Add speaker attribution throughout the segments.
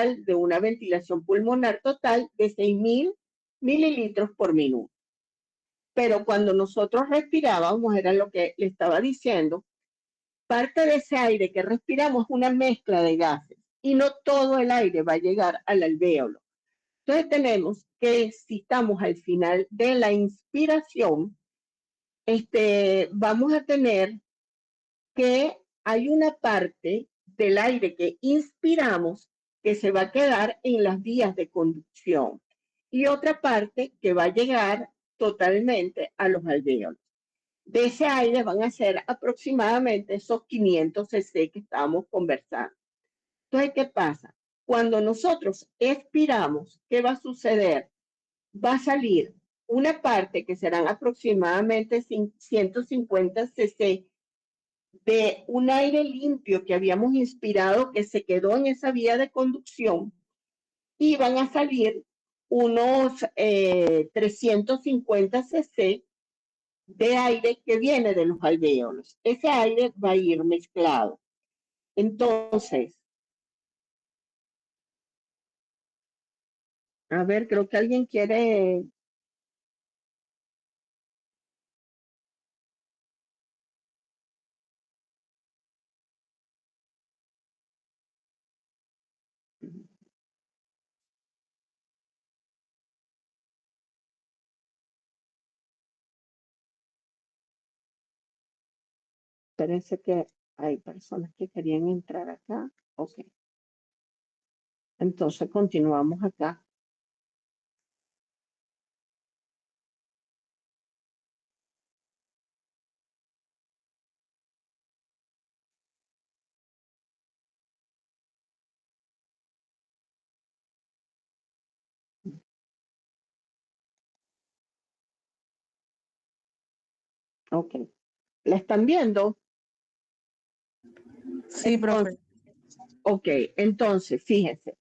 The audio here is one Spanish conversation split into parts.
Speaker 1: de una ventilación pulmonar total de 6.000 mililitros por minuto. Pero cuando nosotros respirábamos, era lo que le estaba diciendo, parte de ese aire que respiramos es una mezcla de gases y no todo el aire va a llegar al alvéolo. Entonces tenemos que si estamos al final de la inspiración, vamos a tener que hay una parte del aire que inspiramos que se va a quedar en las vías de conducción y otra parte que va a llegar totalmente a los alvéolos. De ese aire van a ser aproximadamente esos 500 cc que estábamos conversando. Entonces, ¿qué pasa? Cuando nosotros expiramos, ¿qué va a suceder? Va a salir una parte que serán aproximadamente 150 cc de un aire limpio que habíamos inspirado que se quedó en esa vía de conducción y van a salir unos 350 cc de aire que viene de los alvéolos. Ese aire va a ir mezclado. Entonces, a ver, creo que alguien quiere. Parece que hay personas que querían entrar acá. Ok. Entonces continuamos acá. Ok. ¿La están viendo?
Speaker 2: Sí, profe.
Speaker 1: Ok, entonces, fíjense,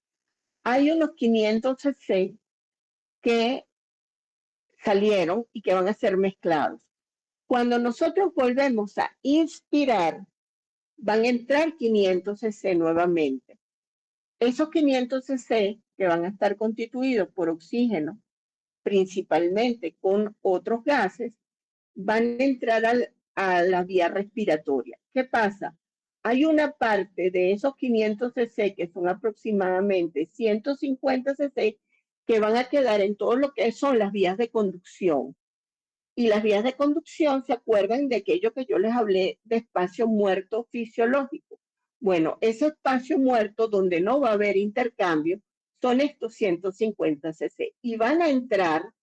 Speaker 1: hay unos 500 cc que salieron y que van a ser mezclados. Cuando nosotros volvemos a inspirar, van a entrar 500 cc nuevamente. Esos 500 cc que van a estar constituidos por oxígeno, principalmente con otros gases, van a entrar a la vía respiratoria. ¿Qué pasa? Hay una parte de esos 500 cc, que son aproximadamente 150 cc, que van a quedar en todo lo que son las vías de conducción. Y las vías de conducción, ¿se acuerdan de aquello que yo les hablé de espacio muerto fisiológico? Bueno, ese espacio muerto donde no va a haber intercambio son estos 150 cc y van a entrar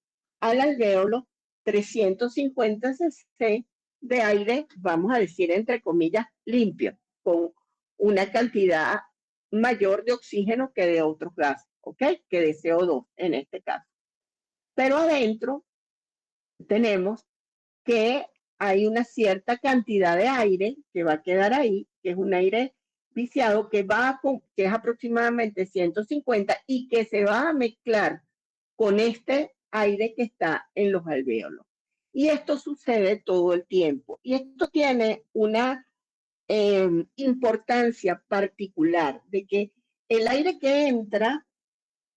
Speaker 1: al alvéolo 350 cc de aire, vamos a decir entre comillas, limpio, con una cantidad mayor de oxígeno que de otros gases, ¿ok? Que de CO2 en este caso. Pero adentro tenemos que hay una cierta cantidad de aire que va a quedar ahí, que es un aire viciado que es aproximadamente 150 y que se va a mezclar con este aire que está en los alvéolos. Y esto sucede todo el tiempo. Y esto tiene una importancia particular de que el aire que entra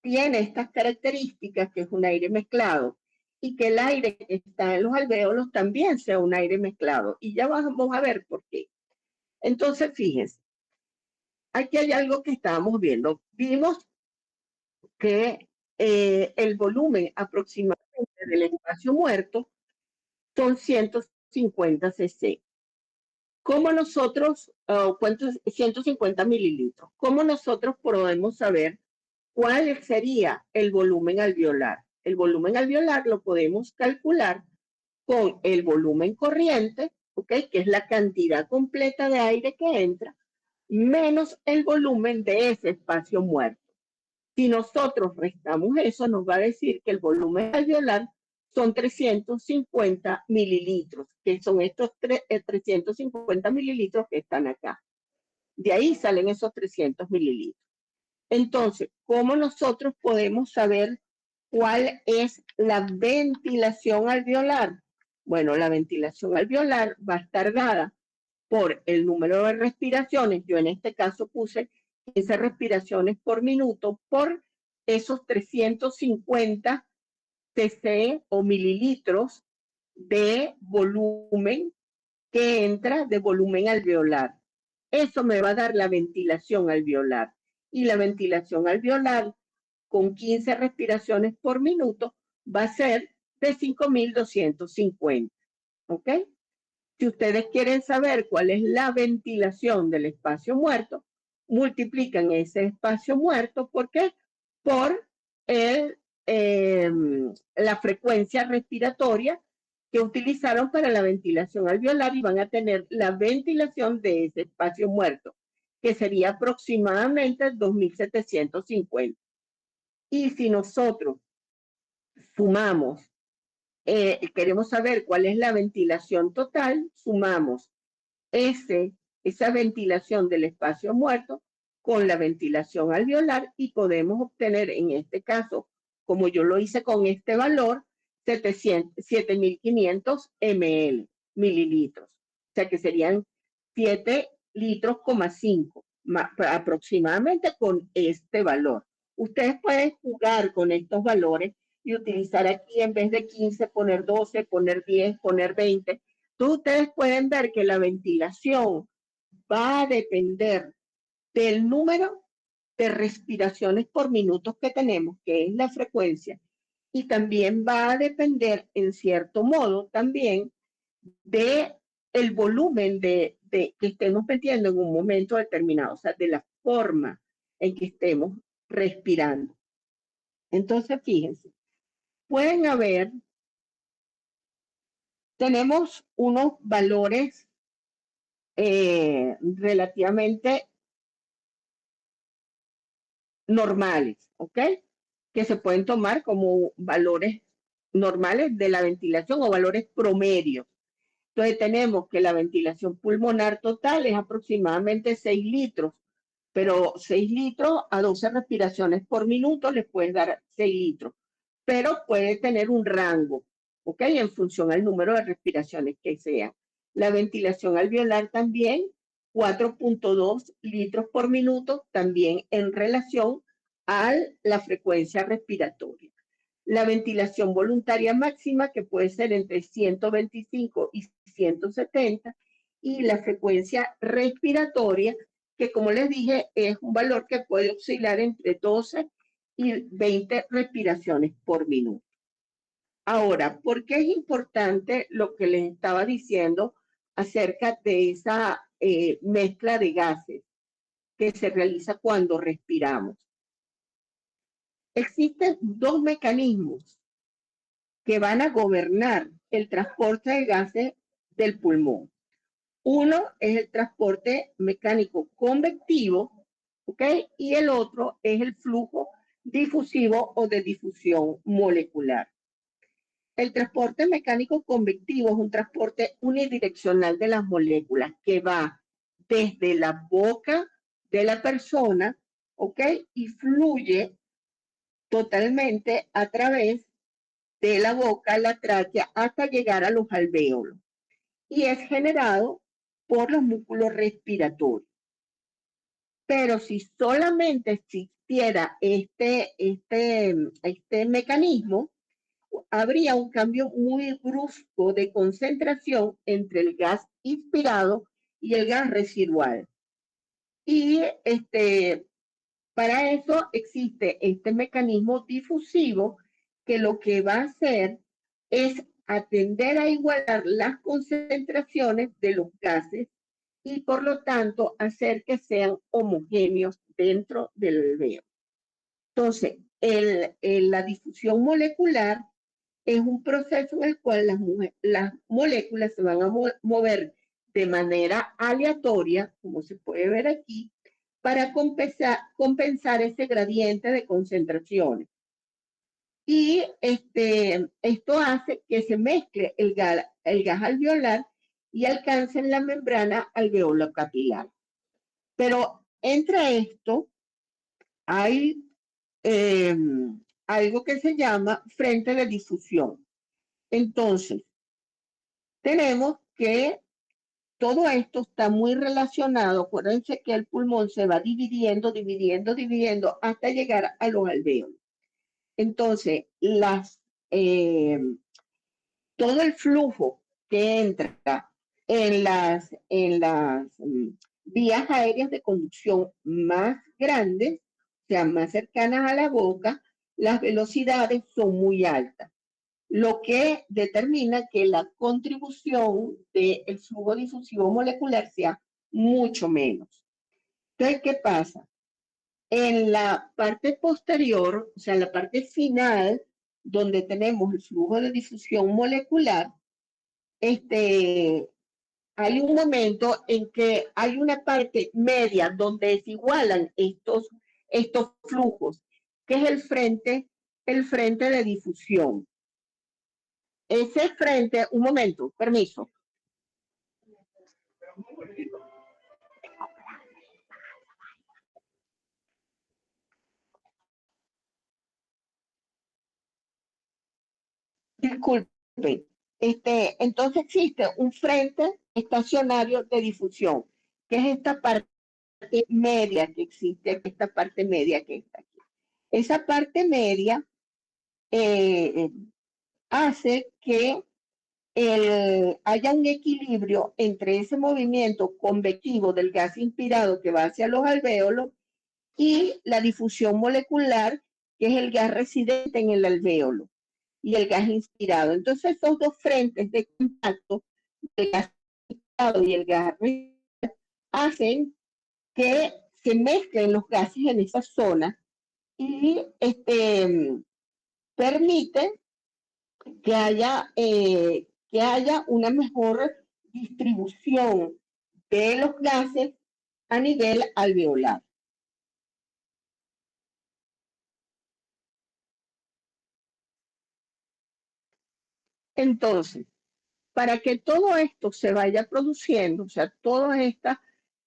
Speaker 1: tiene estas características, que es un aire mezclado, y que el aire que está en los alvéolos también sea un aire mezclado. Y ya vamos a ver por qué. Entonces, fíjense, aquí hay algo que estábamos viendo. Vimos que el volumen aproximadamente del espacio muerto son 150 cc. ¿Cómo nosotros, cuántos? 150 mililitros. ¿Cómo nosotros podemos saber cuál sería el volumen alveolar? El volumen alveolar lo podemos calcular con el volumen corriente, ¿ok? Que es la cantidad completa de aire que entra, menos el volumen de ese espacio muerto. Si nosotros restamos eso, nos va a decir que el volumen alveolar son 350 mililitros, que son estos 350 mililitros que están acá. De ahí salen esos 300 mililitros. Entonces, ¿cómo nosotros podemos saber cuál es la ventilación alveolar? Bueno, la ventilación alveolar va a estar dada por el número de respiraciones. Yo en este caso puse 15 respiraciones por minuto por esos 350 cc o mililitros de volumen que entra de volumen alveolar. Eso me va a dar la ventilación alveolar. Y la ventilación alveolar con 15 respiraciones por minuto va a ser de 5.250. ¿Ok? Si ustedes quieren saber cuál es la ventilación del espacio muerto, multiplican ese espacio muerto. ¿Por qué? Por el, eh, la frecuencia respiratoria que utilizaron para la ventilación alveolar y van a tener la ventilación de ese espacio muerto, que sería aproximadamente 2.750. Y si nosotros sumamos, queremos saber cuál es la ventilación total, sumamos esa ventilación del espacio muerto con la ventilación alveolar y podemos obtener en este caso, como yo lo hice con este valor, 7.500 mililitros. O sea que serían 7 litros, 5 aproximadamente con este valor. Ustedes pueden jugar con estos valores y utilizar aquí en vez de 15, poner 12, poner 10, poner 20. Entonces ustedes pueden ver que la ventilación va a depender del número de respiraciones por minuto que tenemos, que es la frecuencia, y también va a depender, en cierto modo, también de el volumen que estemos metiendo en un momento determinado, o sea, de la forma en que estemos respirando. Entonces, fíjense, pueden haber, tenemos unos valores relativamente normales, ¿ok? Que se pueden tomar como valores normales de la ventilación o valores promedios. Entonces tenemos que la ventilación pulmonar total es aproximadamente 6 litros, pero 6 litros a 12 respiraciones por minuto les puedes dar 6 litros, pero puede tener un rango, ¿ok? En función al número de respiraciones que sean. La ventilación alveolar también, 4.2 litros por minuto, también en relación a la frecuencia respiratoria. La ventilación voluntaria máxima, que puede ser entre 125 y 170, y la frecuencia respiratoria, que como les dije, es un valor que puede oscilar entre 12 y 20 respiraciones por minuto. Ahora, ¿por qué es importante lo que les estaba diciendo acerca de esa mezcla de gases que se realiza cuando respiramos? Existen dos mecanismos que van a gobernar el transporte de gases del pulmón. Uno es el transporte mecánico convectivo, ¿ok? Y el otro es el flujo difusivo o de difusión molecular. El transporte mecánico convectivo es un transporte unidireccional de las moléculas que va desde la boca de la persona, ¿ok? Y fluye totalmente a través de la boca, la tráquea, hasta llegar a los alvéolos. Y es generado por los músculos respiratorios. Pero si solamente existiera este mecanismo, habría un cambio muy brusco de concentración entre el gas inspirado y el gas residual. Y para eso existe este mecanismo difusivo que lo que va a hacer es atender a igualar las concentraciones de los gases y por lo tanto hacer que sean homogéneos dentro del alveolo. Entonces, la difusión molecular es un proceso en el cual las moléculas se van a mover de manera aleatoria, como se puede ver aquí, para compensar ese gradiente de concentraciones. Y esto hace que se mezcle el gas alveolar y alcancen la membrana alveolo-capilar. Pero entre esto hay algo que se llama frente de difusión. Entonces, tenemos que todo esto está muy relacionado. Acuérdense que el pulmón se va dividiendo hasta llegar a los alvéolos. Entonces, eh, todo el flujo que entra en las vías aéreas de conducción más grandes, o sea, más cercanas a la boca, las velocidades son muy altas, lo que determina que la contribución del flujo difusivo molecular sea mucho menos. Entonces, ¿qué pasa? En la parte posterior, o sea, en la parte final, donde tenemos el flujo de difusión molecular, este, hay un momento en que hay una parte media donde desigualan estos flujos, que es el frente de difusión. Ese frente, un momento, permiso. Disculpe. Entonces existe un frente estacionario de difusión, que es esta parte media que existe, esta parte media que está aquí. Esa parte media eh, hace que haya un equilibrio entre ese movimiento convectivo del gas inspirado que va hacia los alvéolos y la difusión molecular, que es el gas residente en el alvéolo y el gas inspirado. Entonces, esos dos frentes de contacto, el gas inspirado y el gas residente, hacen que se mezclen los gases en esa zona y permite que haya una mejor distribución de los gases a nivel alveolar. Entonces, para que todo esto se vaya produciendo, o sea, todos estos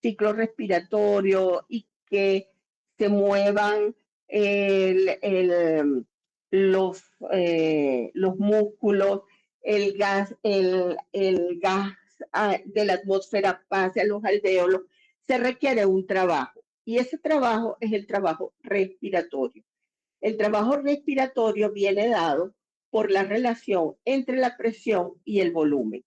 Speaker 1: ciclos respiratorios y que se muevan los músculos, el gas de la atmósfera pase a los alvéolos, se requiere un trabajo. Y ese trabajo es el trabajo respiratorio. El trabajo respiratorio viene dado por la relación entre la presión y el volumen.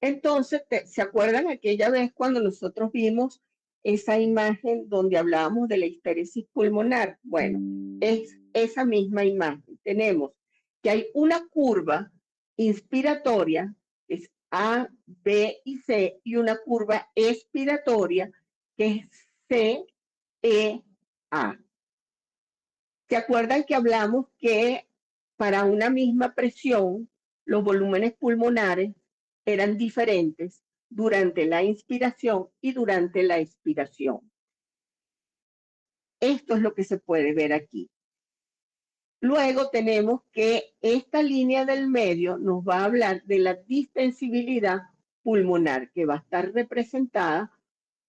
Speaker 1: Entonces, ¿se acuerdan aquella vez cuando nosotros vimos esa imagen donde hablábamos de la histéresis pulmonar? Bueno, es esa misma imagen. Tenemos que hay una curva inspiratoria, que es A, B y C, y una curva expiratoria, que es C, E, A. ¿Se acuerdan que hablamos que para una misma presión los volúmenes pulmonares eran diferentes durante la inspiración y durante la expiración? Esto es lo que se puede ver aquí. Luego tenemos que esta línea del medio nos va a hablar de la distensibilidad pulmonar, que va a estar representada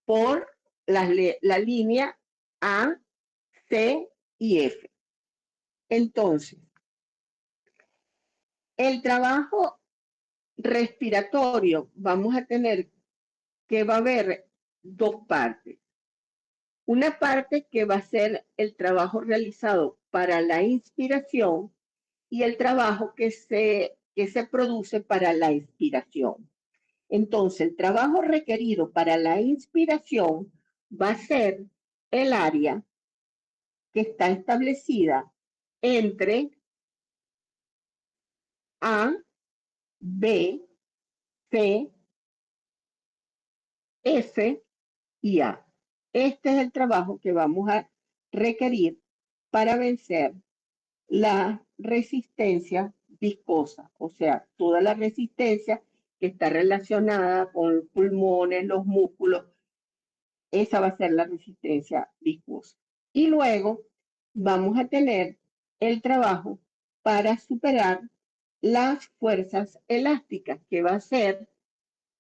Speaker 1: por la línea A, C y F. Entonces, el trabajo respiratorio vamos a tener que va a haber dos partes. Una parte que va a ser el trabajo realizado para la inspiración y el trabajo que se produce para la expiración. Entonces, el trabajo requerido para la inspiración va a ser el área que está establecida entre A, B, C, F y A. Este es el trabajo que vamos a requerir para vencer la resistencia viscosa, o sea, toda la resistencia que está relacionada con los pulmones, los músculos, esa va a ser la resistencia viscosa. Y luego vamos a tener el trabajo para superar las fuerzas elásticas, que va a ser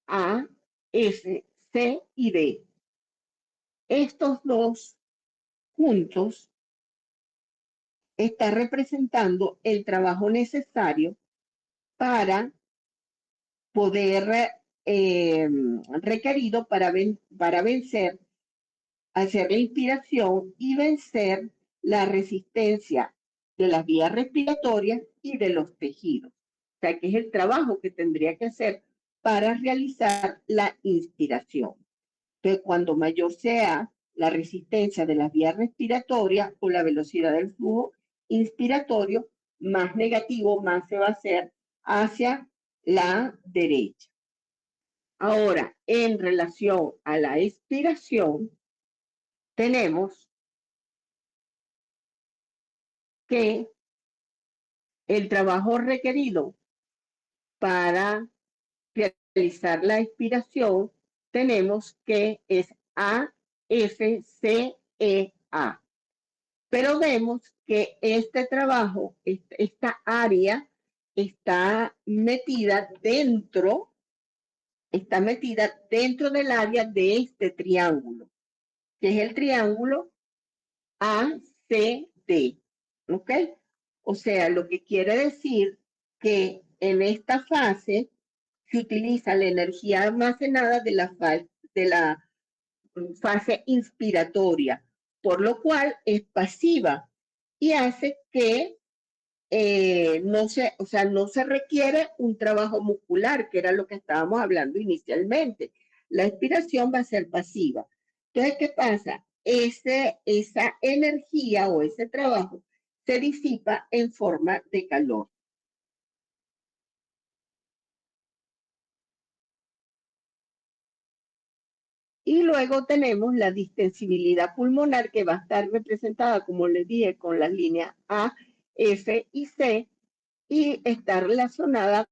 Speaker 1: A, F, C y D. Estos dos juntos están representando el trabajo necesario para poder requerido para vencer, hacer la inspiración y vencer la resistencia de las vías respiratorias y de los tejidos. O sea, que es el trabajo que tendría que hacer para realizar la inspiración. Entonces, cuando mayor sea la resistencia de las vías respiratorias o la velocidad del flujo inspiratorio, más negativo, más se va a hacer hacia la derecha. Ahora, en relación a la expiración, tenemos que el trabajo requerido para realizar la expiración, tenemos que es AFCEA. Pero vemos que este trabajo, esta área, está metida del área de este triángulo, que es el triángulo ACD. ¿Ok? O sea, lo que quiere decir que en esta fase se utiliza la energía almacenada de la fase inspiratoria, por lo cual es pasiva y hace que no se requiere un trabajo muscular, que era lo que estábamos hablando inicialmente. La expiración va a ser pasiva. Entonces, ¿qué pasa? Esa energía o ese trabajo se disipa en forma de calor. Y luego tenemos la distensibilidad pulmonar, que va a estar representada, como les dije, con las líneas A, F y C, y está relacionada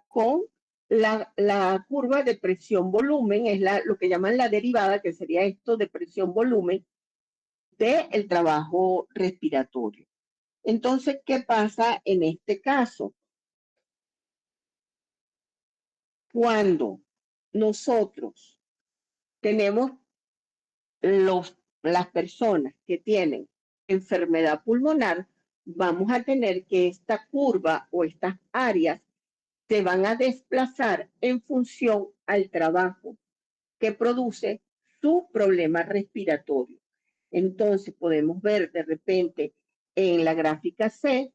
Speaker 1: con la curva de presión-volumen, es lo que llaman la derivada, que sería esto de presión-volumen del trabajo respiratorio. Entonces, ¿qué pasa en este caso? Cuando nosotros tenemos las personas que tienen enfermedad pulmonar, vamos a tener que esta curva o estas áreas se van a desplazar en función al trabajo que produce su problema respiratorio. Entonces podemos ver de repente en la gráfica C,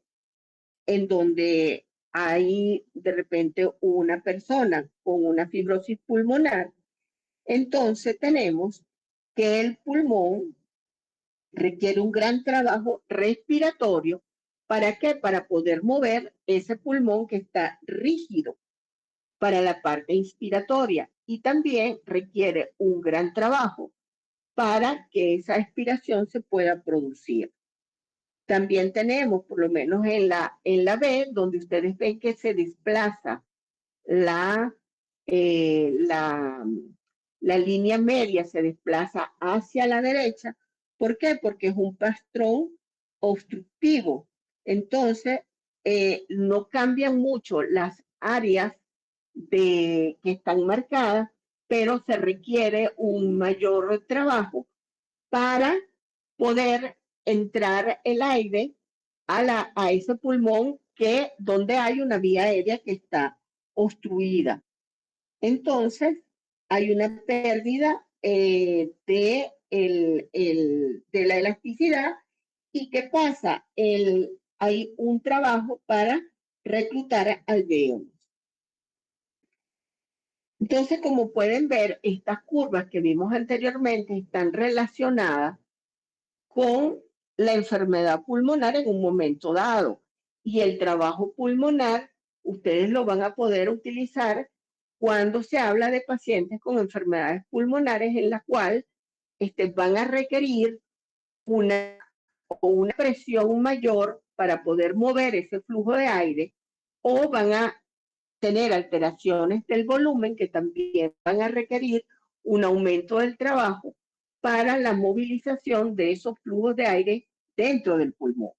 Speaker 1: en donde hay de repente una persona con una fibrosis pulmonar, entonces tenemos que el pulmón requiere un gran trabajo respiratorio. ¿Para qué? Para poder mover ese pulmón que está rígido para la parte inspiratoria y también requiere un gran trabajo para que esa expiración se pueda producir. También tenemos, por lo menos en la B, donde ustedes ven que se desplaza la, eh, la, la línea media, se desplaza hacia la derecha. ¿Por qué? Porque es un patrón obstructivo. Entonces, no cambian mucho las áreas que están marcadas, pero se requiere un mayor trabajo para poder entrar el aire a ese pulmón donde hay una vía aérea que está obstruida. Entonces, hay una pérdida de la elasticidad. ¿Y qué pasa? Hay un trabajo para reclutar alvéolos. Entonces, como pueden ver, estas curvas que vimos anteriormente están relacionadas con la enfermedad pulmonar en un momento dado. Y el trabajo pulmonar, ustedes lo van a poder utilizar cuando se habla de pacientes con enfermedades pulmonares en las cuales van a requerir una presión mayor para poder mover ese flujo de aire, o van a tener alteraciones del volumen que también van a requerir un aumento del trabajo para la movilización de esos flujos de aire dentro del pulmón.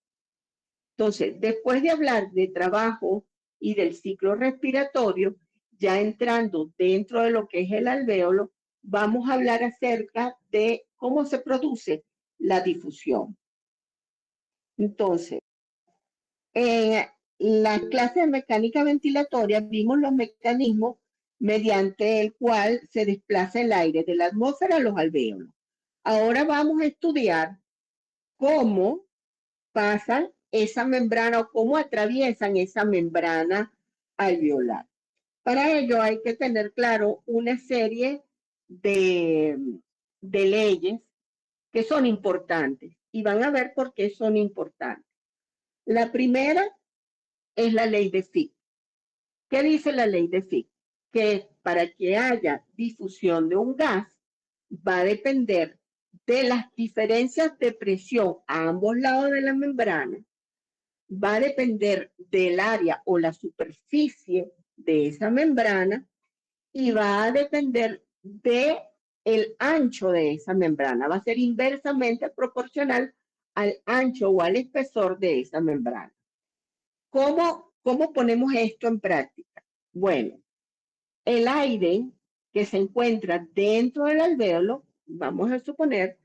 Speaker 1: Entonces, después de hablar de trabajo y del ciclo respiratorio, ya entrando dentro de lo que es el alvéolo, vamos a hablar acerca de cómo se produce la difusión. Entonces, en la clase de mecánica ventilatoria vimos los mecanismos mediante el cual se desplaza el aire de la atmósfera a los alvéolos. Ahora vamos a estudiar cómo pasan esa membrana o cómo atraviesan esa membrana alveolar. Para ello hay que tener claro una serie de, de leyes que son importantes y van a ver por qué son importantes. La primera es la ley de Fick. ¿Qué dice la ley de Fick? Que para que haya difusión de un gas va a depender de las diferencias de presión a ambos lados de la membrana, va a depender del área o la superficie de esa membrana y va a depender de el ancho de esa membrana. Va a ser inversamente proporcional al ancho o al espesor de esa membrana. ¿Cómo ponemos esto en práctica? Bueno, el aire que se encuentra dentro del alvéolo, vamos a suponer,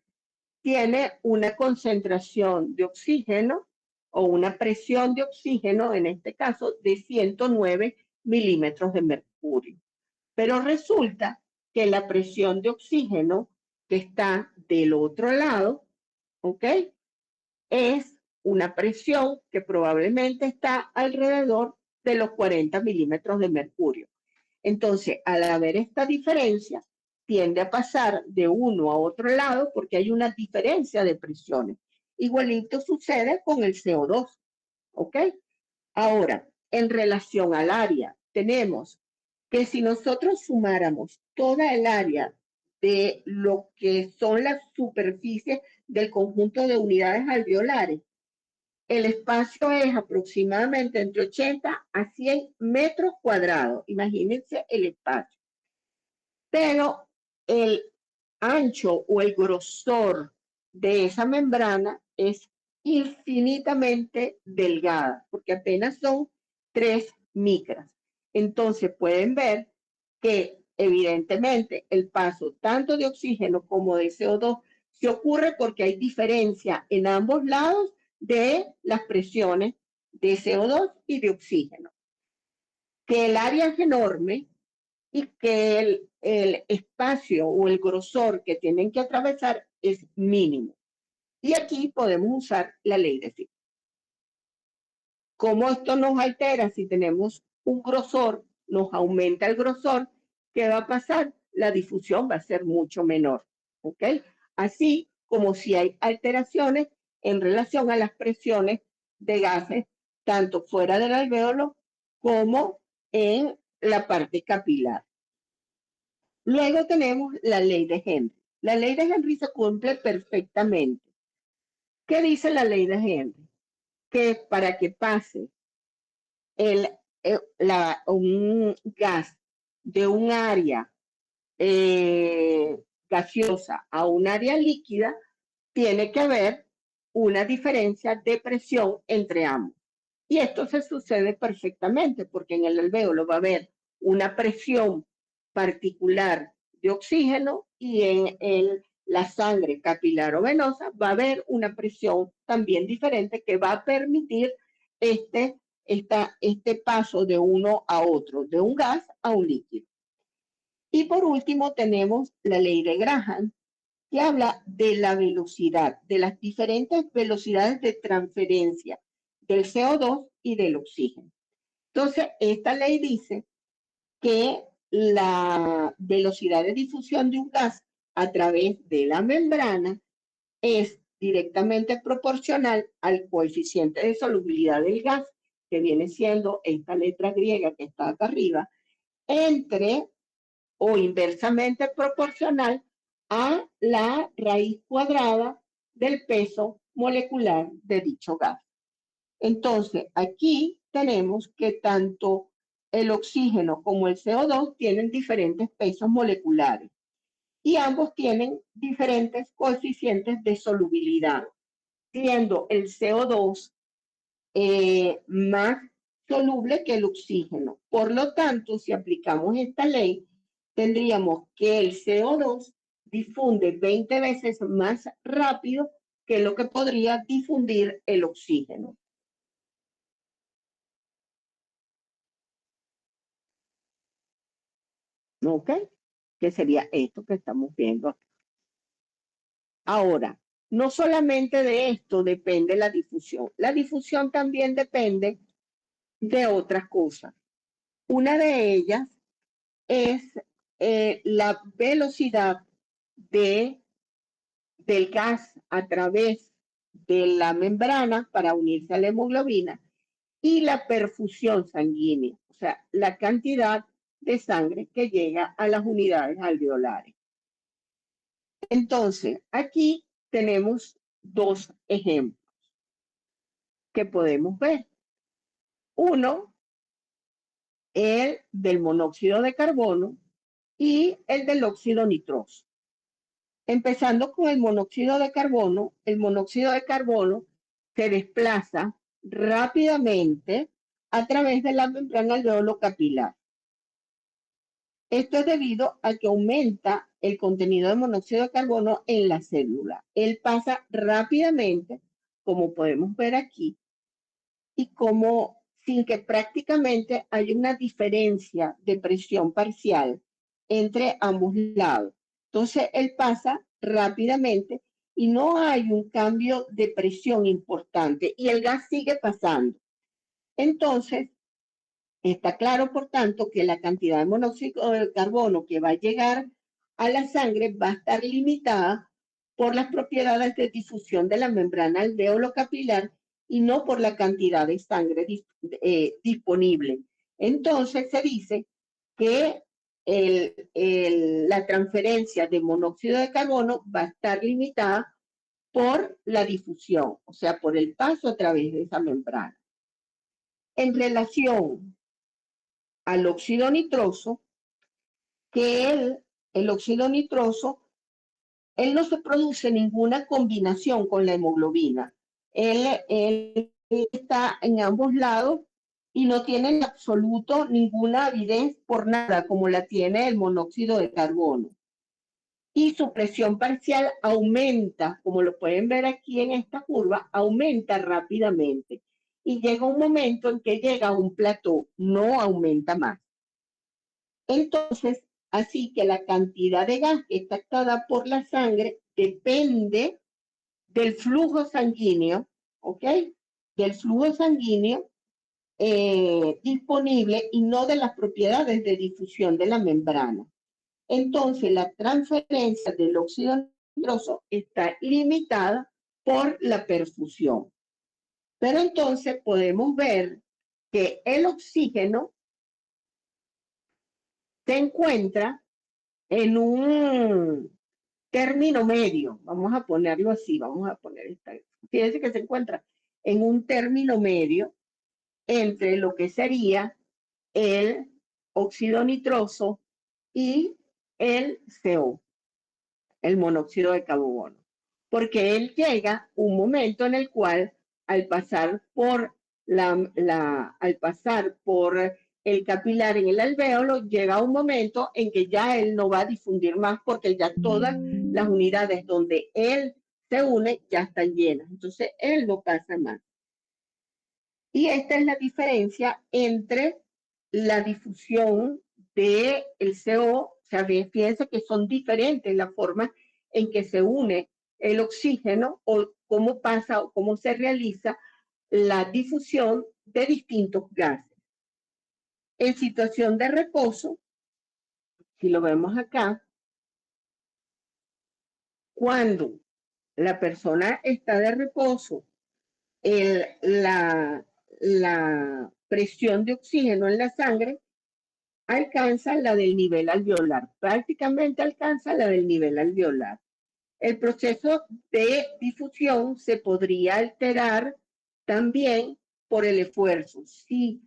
Speaker 1: tiene una concentración de oxígeno o una presión de oxígeno, en este caso, de 109 milímetros de mercurio. Pero resulta que la presión de oxígeno que está del otro lado, ¿ok? Es una presión que probablemente está alrededor de los 40 milímetros de mercurio. Entonces, al haber esta diferencia, tiende a pasar de uno a otro lado porque hay una diferencia de presiones. Igualito sucede con el CO2, ¿ok? Ahora, en relación al área, tenemos que si nosotros sumáramos toda el área de lo que son las superficies del conjunto de unidades alveolares, el espacio es aproximadamente entre 80 a 100 metros cuadrados. Imagínense el espacio. Pero el ancho o el grosor de esa membrana es infinitamente delgada, porque apenas son 3 micras. Entonces pueden ver que evidentemente el paso tanto de oxígeno como de CO2 se ocurre porque hay diferencia en ambos lados de las presiones de CO2 y de oxígeno. Que el área es enorme y que el espacio o el grosor que tienen que atravesar es mínimo. Y aquí podemos usar la ley de Fick. ¿Cómo esto nos altera? Si tenemos un grosor, nos aumenta el grosor, ¿qué va a pasar? La difusión va a ser mucho menor. ¿Ok? Así como si hay alteraciones en relación a las presiones de gases, tanto fuera del alvéolo como en la parte capilar. Luego tenemos la ley de Henry. La ley de Henry se cumple perfectamente. ¿Qué dice la ley de Henry? Que para que pase un gas de un área gaseosa a un área líquida, tiene que haber una diferencia de presión entre ambos. Y esto se sucede perfectamente porque en el alvéolo va a haber una presión particular de oxígeno y la sangre capilar o venosa va a haber una presión también diferente que va a permitir este paso de uno a otro, de un gas a un líquido. Y por último tenemos la ley de Graham, que habla de la velocidad, de las diferentes velocidades de transferencia del CO2 y del oxígeno. Entonces, esta ley dice que la velocidad de difusión de un gas a través de la membrana es directamente proporcional al coeficiente de solubilidad del gas, que viene siendo esta letra griega que está acá arriba, entre o inversamente proporcional a la raíz cuadrada del peso molecular de dicho gas. Entonces, aquí tenemos que tanto el oxígeno como el CO2 tienen diferentes pesos moleculares y ambos tienen diferentes coeficientes de solubilidad, siendo el CO2 más soluble que el oxígeno. Por lo tanto, si aplicamos esta ley, tendríamos que el CO2 difunde 20 veces más rápido que lo que podría difundir el oxígeno. ¿ok? Que sería esto que estamos viendo acá. Ahora, no solamente de esto depende la difusión también depende de otras cosas. Una de ellas es la velocidad de, del gas a través de la membrana para unirse a la hemoglobina y la perfusión sanguínea, o sea, la cantidad de sangre que llega a las unidades alveolares. Entonces, aquí tenemos dos ejemplos que podemos ver. Uno, el del monóxido de carbono y el del óxido nitroso. Empezando con el monóxido de carbono se desplaza rápidamente a través de la membrana alveolo capilar. Esto es debido a que aumenta el contenido de monóxido de carbono en la célula. Él pasa rápidamente, como podemos ver aquí, y como sin que prácticamente haya una diferencia de presión parcial entre ambos lados. Entonces, él pasa rápidamente y no hay un cambio de presión importante y el gas sigue pasando. Entonces, está claro, por tanto, que la cantidad de monóxido de carbono que va a llegar a la sangre va a estar limitada por las propiedades de difusión de la membrana alveolo capilar y no por la cantidad de sangre disponible. Entonces se dice que la transferencia de monóxido de carbono va a estar limitada por la difusión, o sea, por el paso a través de esa membrana. En relación al óxido nitroso, que el óxido nitroso, él no se produce ninguna combinación con la hemoglobina. Él está en ambos lados y no tiene en absoluto ninguna avidez por nada, como la tiene el monóxido de carbono. Y su presión parcial aumenta, como lo pueden ver aquí en esta curva, aumenta rápidamente. Y llega un momento en que llega a un plató, no aumenta más. Entonces, así que la cantidad de gas que está captada por la sangre depende del flujo sanguíneo, ¿ok? Del flujo sanguíneo disponible y no de las propiedades de difusión de la membrana. Entonces, la transferencia del óxido nitroso está limitada por la perfusión. Pero entonces podemos ver que el oxígeno se encuentra en un término medio, vamos a ponerlo así, vamos a poner esta. Fíjense que se encuentra en un término medio entre lo que sería el óxido nitroso y el CO, el monóxido de carbono. Porque él llega un momento en el cual, al pasar por al pasar por el capilar en el alvéolo, llega un momento en que ya él no va a difundir más porque ya todas las unidades donde él se une ya están llenas. Entonces, él no pasa más. Y esta es la diferencia entre la difusión del CO, o sea, fíjense que son diferentes las formas en que se une el oxígeno o cómo pasa o cómo se realiza la difusión de distintos gases. En situación de reposo, si lo vemos acá, cuando la persona está de reposo, la presión de oxígeno en la sangre alcanza la del nivel alveolar, prácticamente alcanza la del nivel alveolar. El proceso de difusión se podría alterar también por el esfuerzo. Si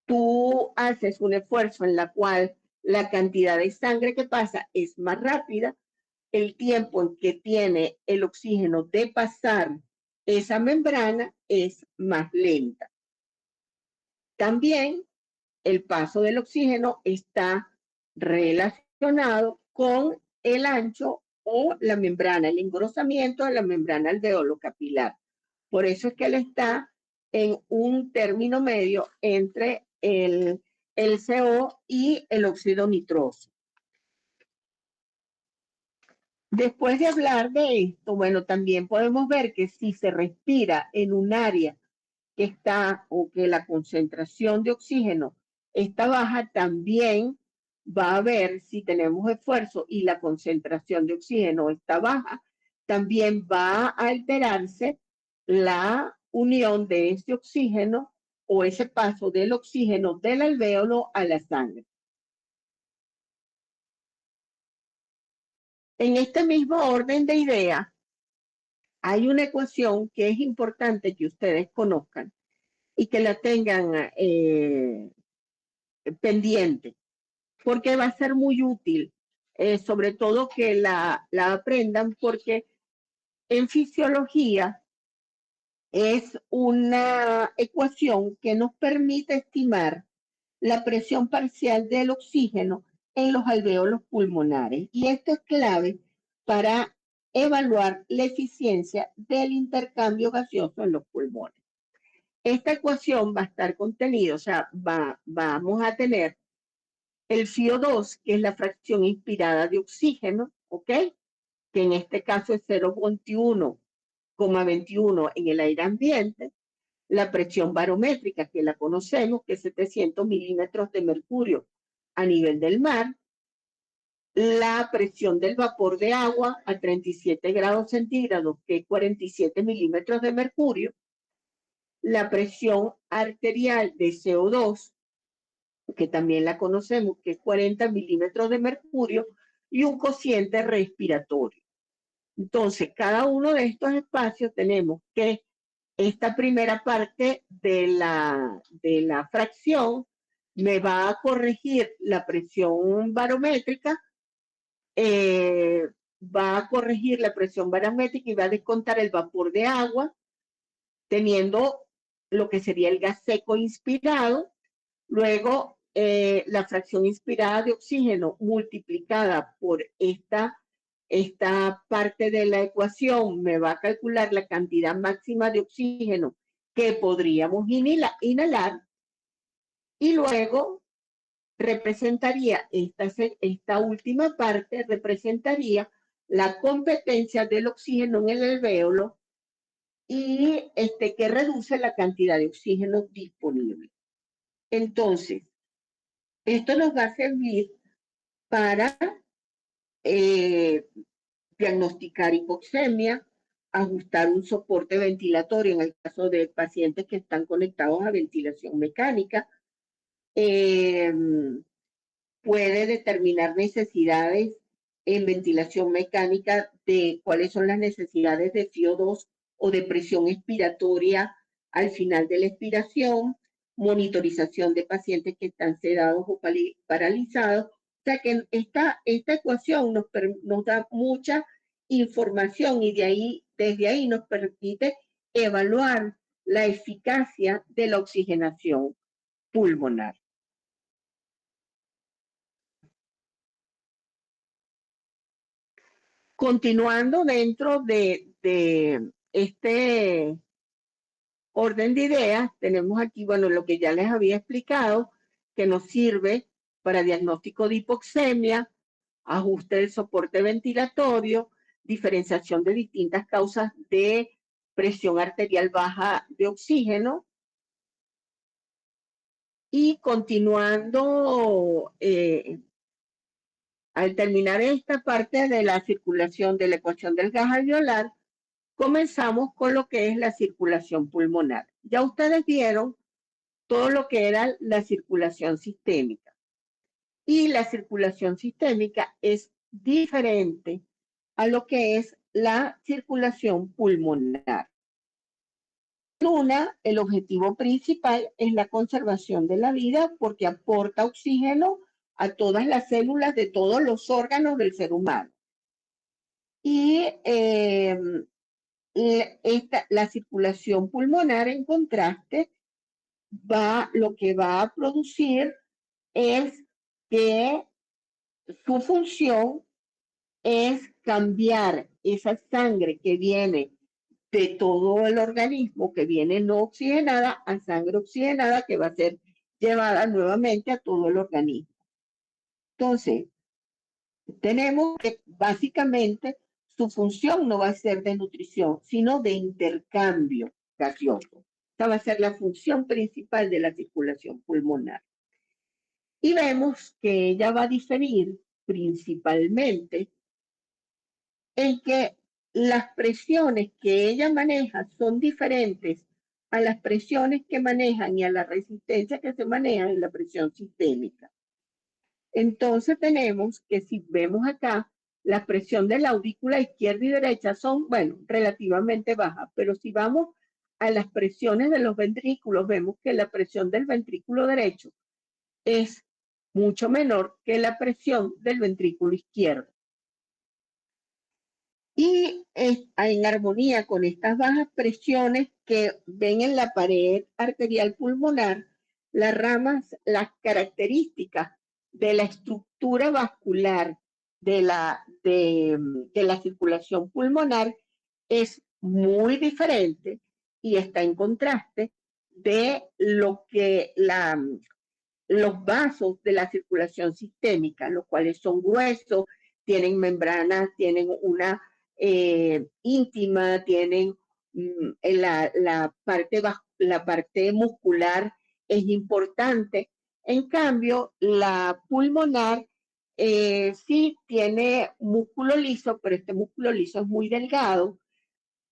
Speaker 1: tú haces un esfuerzo en la cual la cantidad de sangre que pasa es más rápida, el tiempo en que tiene el oxígeno de pasar esa membrana es más lenta. También el paso del oxígeno está relacionado con el ancho o la membrana, el engrosamiento de la membrana alveolo capilar. Por eso es que él está en un término medio entre el CO y el óxido nitroso. Después de hablar de esto, bueno, también podemos ver que si se respira en un área que está o que la concentración de oxígeno está baja, también va a ver si tenemos esfuerzo y la concentración de oxígeno está baja, también va a alterarse la unión de ese oxígeno o ese paso del oxígeno del alvéolo a la sangre. En este mismo orden de ideas, hay una ecuación que es importante que ustedes conozcan y que la tengan pendiente, porque va a ser muy útil, sobre todo que la aprendan, porque en fisiología es una ecuación que nos permite estimar la presión parcial del oxígeno en los alvéolos pulmonares. Y esto es clave para evaluar la eficiencia del intercambio gaseoso en los pulmones. Esta ecuación va a estar contenida, o sea, vamos a tener el CO2, que es la fracción inspirada de oxígeno, ¿ok? Que en este caso es 0,21,21 en el aire ambiente. La presión barométrica, que la conocemos, que es 700 milímetros de mercurio a nivel del mar. La presión del vapor de agua a 37 grados centígrados, que es 47 milímetros de mercurio. La presión arterial de CO2, que también la conocemos, que es 40 milímetros de mercurio, y un cociente respiratorio. Entonces, cada uno de estos espacios tenemos que esta primera parte de la fracción me va a corregir la presión barométrica, va a corregir la presión barométrica y va a descontar el vapor de agua, teniendo lo que sería el gas seco inspirado. Luego, la fracción inspirada de oxígeno multiplicada por esta parte de la ecuación me va a calcular la cantidad máxima de oxígeno que podríamos inhalar y luego representaría esta última parte, representaría la competencia del oxígeno en el alvéolo y que reduce la cantidad de oxígeno disponible. Entonces, esto nos va a servir para diagnosticar hipoxemia, ajustar un soporte ventilatorio en el caso de pacientes que están conectados a ventilación mecánica, eh, puede determinar necesidades en ventilación mecánica de cuáles son las necesidades de CO2 o de presión expiratoria al final de la expiración, monitorización de pacientes que están sedados o paralizados. O sea que esta ecuación nos da mucha información y desde ahí nos permite evaluar la eficacia de la oxigenación pulmonar. Continuando dentro de este orden de ideas, tenemos aquí, bueno, lo que ya les había explicado, que nos sirve para diagnóstico de hipoxemia, ajuste del soporte ventilatorio, diferenciación de distintas causas de presión arterial baja de oxígeno. Y continuando, al terminar esta parte de la circulación de la ecuación del gas alveolar, comenzamos con lo que es la circulación pulmonar. Ya ustedes vieron todo lo que era la circulación sistémica. Y la circulación sistémica es diferente a lo que es la circulación pulmonar. Una, el objetivo principal es la conservación de la vida porque aporta oxígeno a todas las células de todos los órganos del ser humano. Y la circulación pulmonar, en contraste, lo que va a producir es que su función es cambiar esa sangre que viene de todo el organismo, que viene no oxigenada, a sangre oxigenada, que va a ser llevada nuevamente a todo el organismo. Entonces, tenemos que básicamente su función no va a ser de nutrición, sino de intercambio gaseoso. Esta va a ser la función principal de la circulación pulmonar. Y vemos que ella va a diferir principalmente en que las presiones que ella maneja son diferentes a las presiones que manejan y a la resistencia que se maneja en la presión sistémica. Entonces tenemos que si vemos acá, la presión de la aurícula izquierda y derecha son, bueno, relativamente bajas, pero si vamos a las presiones de los ventrículos, vemos que la presión del ventrículo derecho es mucho menor que la presión del ventrículo izquierdo. Y en armonía con estas bajas presiones que ven en la pared arterial pulmonar, las ramas, las características de la estructura vascular de la circulación pulmonar es muy diferente y está en contraste de lo que los vasos de la circulación sistémica, los cuales son gruesos, tienen membranas, tienen una íntima, tienen la parte muscular es importante. En cambio, la pulmonar sí tiene músculo liso, pero este músculo liso es muy delgado.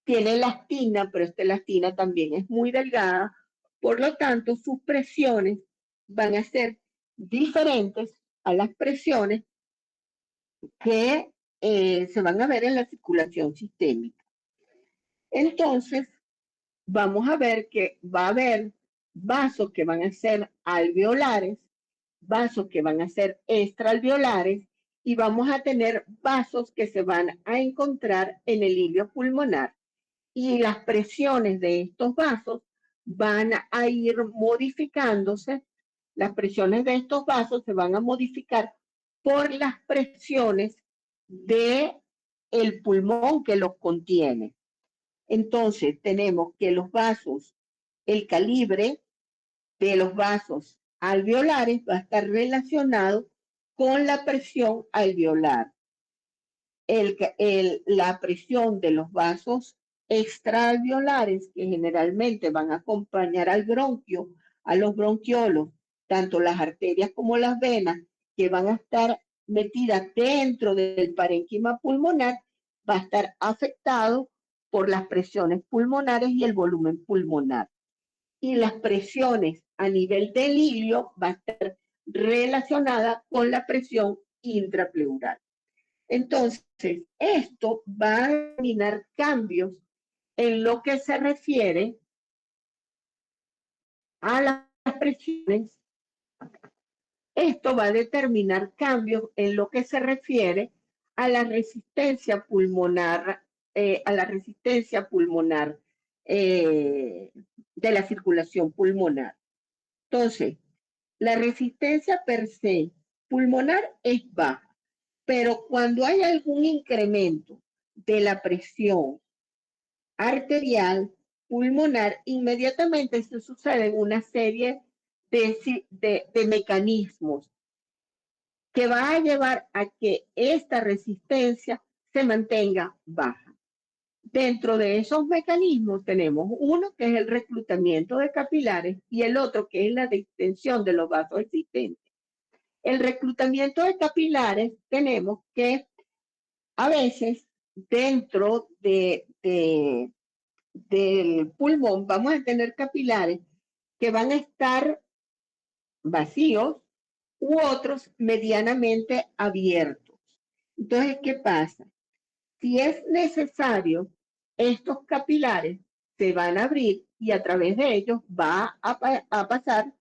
Speaker 1: Tiene elastina, pero esta elastina también es muy delgada. Por lo tanto, sus presiones van a ser diferentes a las presiones que se van a ver en la circulación sistémica. Entonces, vamos a ver que va a haber vasos que van a ser alveolares, vasos que van a ser extraalveolares y vamos a tener vasos que se van a encontrar en el hilio pulmonar. Y las presiones de estos vasos van a ir modificándose. Las presiones de estos vasos se van a modificar por las presiones de el pulmón que los contiene. Entonces, tenemos que los vasos, el calibre de los vasos alveolares va a estar relacionado con la presión alveolar. La presión de los vasos extraalveolares, que generalmente van a acompañar al bronquio, a los bronquiolos, tanto las arterias como las venas, que van a estar metidas dentro del parénquima pulmonar, va a estar afectado por las presiones pulmonares y el volumen pulmonar. Y las presiones a nivel del hilio va a estar relacionada con la presión intrapleural. Entonces, esto va a determinar cambios en lo que se refiere a las presiones. Esto va a determinar cambios en lo que se refiere a la resistencia pulmonar, de la circulación pulmonar. Entonces, la resistencia per se pulmonar es baja. Pero cuando hay algún incremento de la presión arterial, pulmonar, inmediatamente se suceden una serie de mecanismos que va a llevar a que esta resistencia se mantenga baja. Dentro de esos mecanismos tenemos uno que es el reclutamiento de capilares y el otro que es la distensión de los vasos existentes. El reclutamiento de capilares tenemos que a veces dentro del pulmón vamos a tener capilares que van a estar vacíos u otros medianamente abiertos. Entonces, ¿qué pasa? Si es necesario, estos capilares se van a abrir y a través de ellos va a pasar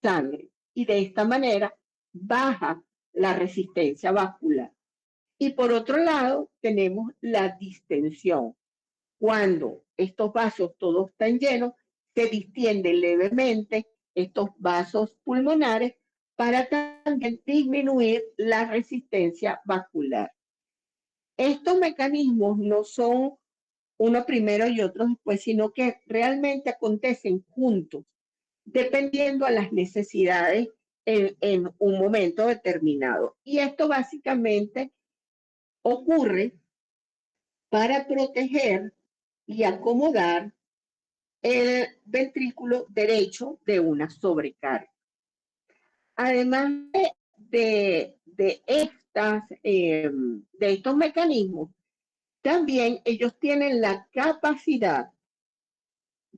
Speaker 1: sangre y de esta manera baja la resistencia vascular. Y por otro lado, tenemos la distensión. Cuando estos vasos todos están llenos, se distienden levemente estos vasos pulmonares para también disminuir la resistencia vascular. Estos mecanismos no son uno primero y otro después, sino que realmente acontecen juntos, dependiendo a las necesidades en un momento determinado. Y esto básicamente ocurre para proteger y acomodar el ventrículo derecho de una sobrecarga. Además de estos mecanismos, también ellos tienen la capacidad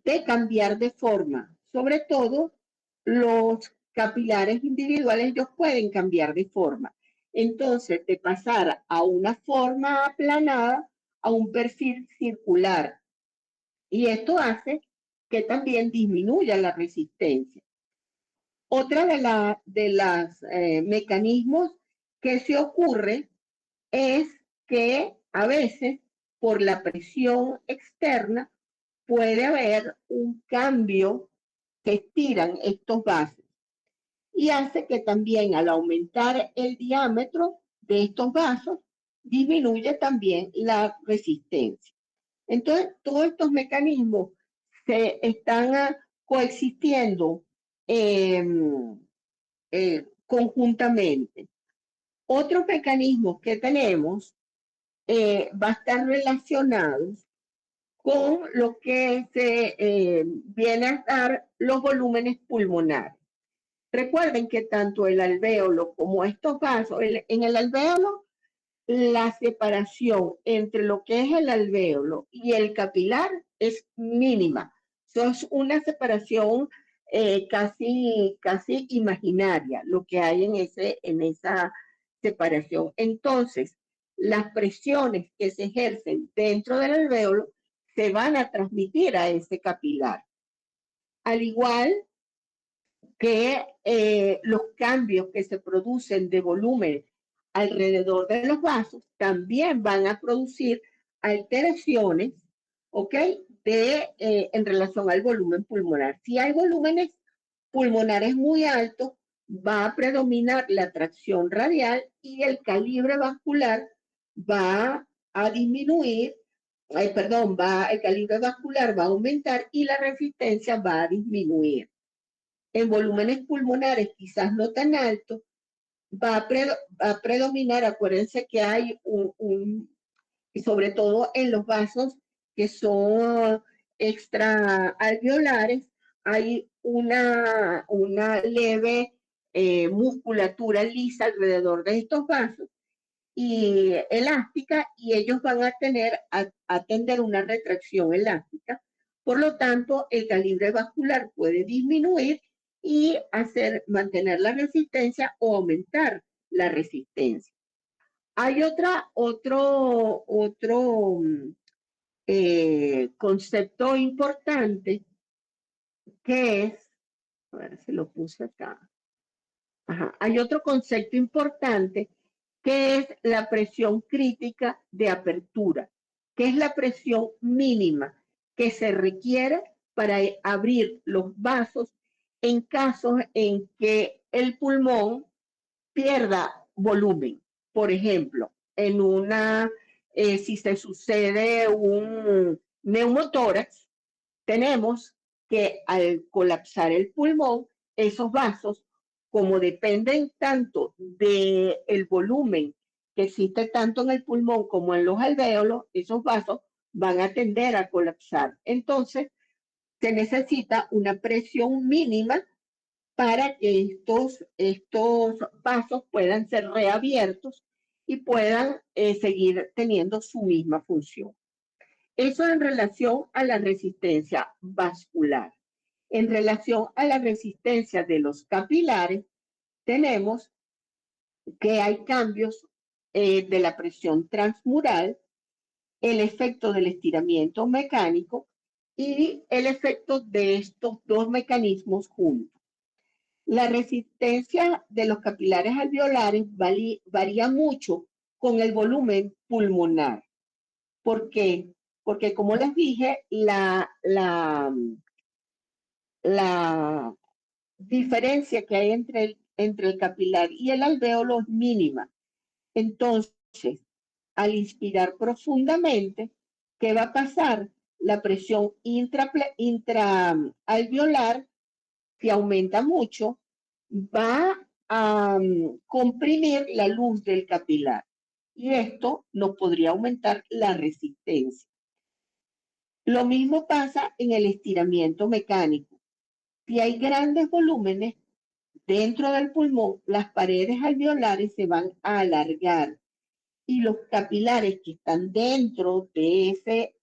Speaker 1: de cambiar de forma. Sobre todo, los capilares individuales, ellos pueden cambiar de forma. Entonces, de pasar a una forma aplanada a un perfil circular. Y esto hace que también disminuya la resistencia. Otra de las mecanismos que se ocurre es que a veces por la presión externa puede haber un cambio que estiran estos vasos y hace que también al aumentar el diámetro de estos vasos disminuye también la resistencia. Entonces, todos estos mecanismos se están coexistiendo eh, conjuntamente. Otros mecanismos que tenemos va a estar relacionados con lo que se viene a dar los volúmenes pulmonares. Recuerden que tanto el alvéolo como estos vasos, en el alvéolo, la separación entre lo que es el alvéolo y el capilar es mínima. Eso es una separación casi imaginaria, lo que hay en esa separación. Entonces, las presiones que se ejercen dentro del alvéolo se van a transmitir a ese capilar. Al igual que los cambios que se producen de volumen alrededor de los vasos también van a producir alteraciones, ¿ok? En relación al volumen pulmonar. Si hay volúmenes pulmonares muy altos, va a predominar la tracción radial y el calibre vascular va a disminuir, el calibre vascular va a aumentar y la resistencia va a disminuir. En volúmenes pulmonares quizás no tan altos, va a predominar, acuérdense que hay y sobre todo en los vasos que son extraalveolares, hay una leve musculatura lisa alrededor de estos vasos y elástica, y ellos van a tener una retracción elástica. Por lo tanto, el calibre vascular puede disminuir y mantener la resistencia o aumentar la resistencia. Hay otro concepto importante que es, a ver si lo puse acá. Ajá. Hay otro concepto importante que es la presión crítica de apertura, que es la presión mínima que se requiere para abrir los vasos en casos en que el pulmón pierda volumen. Por ejemplo, si se sucede un neumotórax, tenemos que al colapsar el pulmón, esos vasos, como dependen tanto del volumen que existe tanto en el pulmón como en los alvéolos, esos vasos van a tender a colapsar. Entonces, se necesita una presión mínima para que estos vasos puedan ser reabiertos y puedan seguir teniendo su misma función. Eso en relación a la resistencia vascular. En relación a la resistencia de los capilares, tenemos que hay cambios de la presión transmural, el efecto del estiramiento mecánico y el efecto de estos dos mecanismos juntos. La resistencia de los capilares alveolares varía mucho con el volumen pulmonar. ¿Por qué? Porque como les dije, la diferencia que hay entre el capilar y el alvéolo es mínima. Entonces, al inspirar profundamente, ¿qué va a pasar? La presión intraalveolar, si aumenta mucho, va a comprimir la luz del capilar. y esto nos podría aumentar la resistencia. Lo mismo pasa en el estiramiento mecánico. Si hay grandes volúmenes dentro del pulmón, las paredes alveolares se van a alargar y los capilares que están dentro de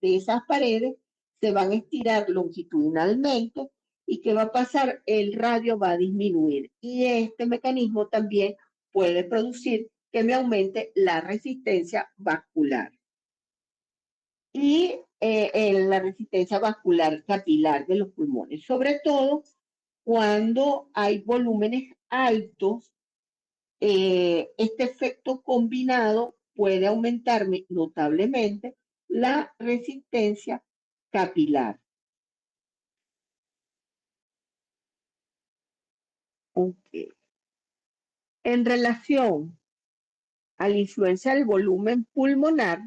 Speaker 1: esas paredes se van a estirar longitudinalmente y ¿qué va a pasar? El radio va a disminuir y este mecanismo también puede producir que me aumente la resistencia vascular y la resistencia vascular capilar de los pulmones, sobre todo cuando hay volúmenes altos. Este efecto combinado puede aumentarme notablemente la resistencia capilar. Okay. En relación a la influencia del volumen pulmonar,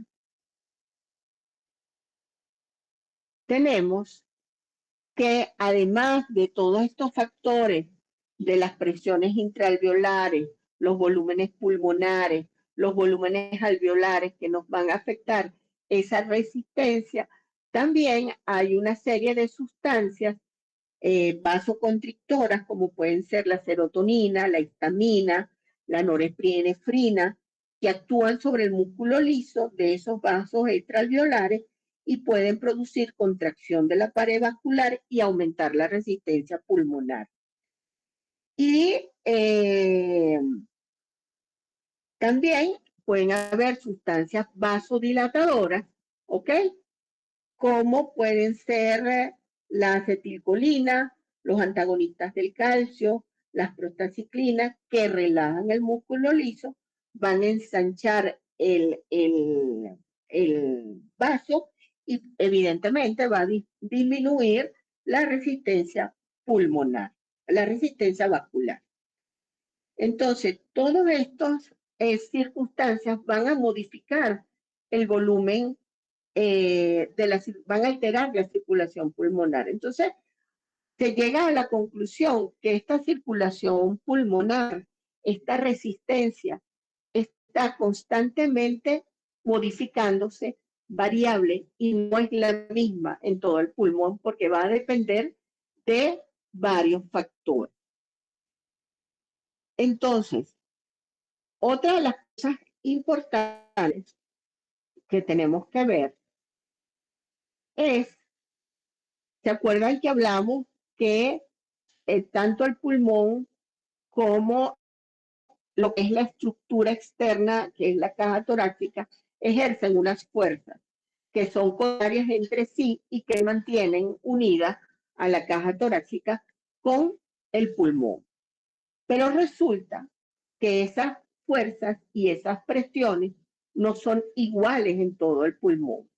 Speaker 1: tenemos que además de todos estos factores de las presiones intraalveolares, los volúmenes pulmonares, los volúmenes alveolares que nos van a afectar esa resistencia, también hay una serie de sustancias vasoconstrictoras como pueden ser la serotonina, la histamina, la norepinefrina, que actúan sobre el músculo liso de esos vasos extraalveolares y pueden producir contracción de la pared vascular y aumentar la resistencia pulmonar. Y también pueden haber sustancias vasodilatadoras, ¿ok? Como pueden ser la acetilcolina, los antagonistas del calcio, las prostaciclinas, que relajan el músculo liso, van a ensanchar el vaso y evidentemente va a disminuir la resistencia pulmonar, la resistencia vascular. Entonces, todas estas circunstancias van a modificar el volumen van a alterar la circulación pulmonar. Entonces, se llega a la conclusión que esta circulación pulmonar, esta resistencia, está constantemente modificándose, variable, y no es la misma en todo el pulmón porque va a depender de varios factores. Entonces, otra de las cosas importantes que tenemos que ver es, ¿se acuerdan que hablamos que tanto el pulmón como lo que es la estructura externa, que es la caja torácica, ejercen unas fuerzas que son contrarias entre sí y que mantienen unida a la caja torácica con el pulmón? Pero resulta que esas fuerzas y esas presiones no son iguales en todo el pulmón.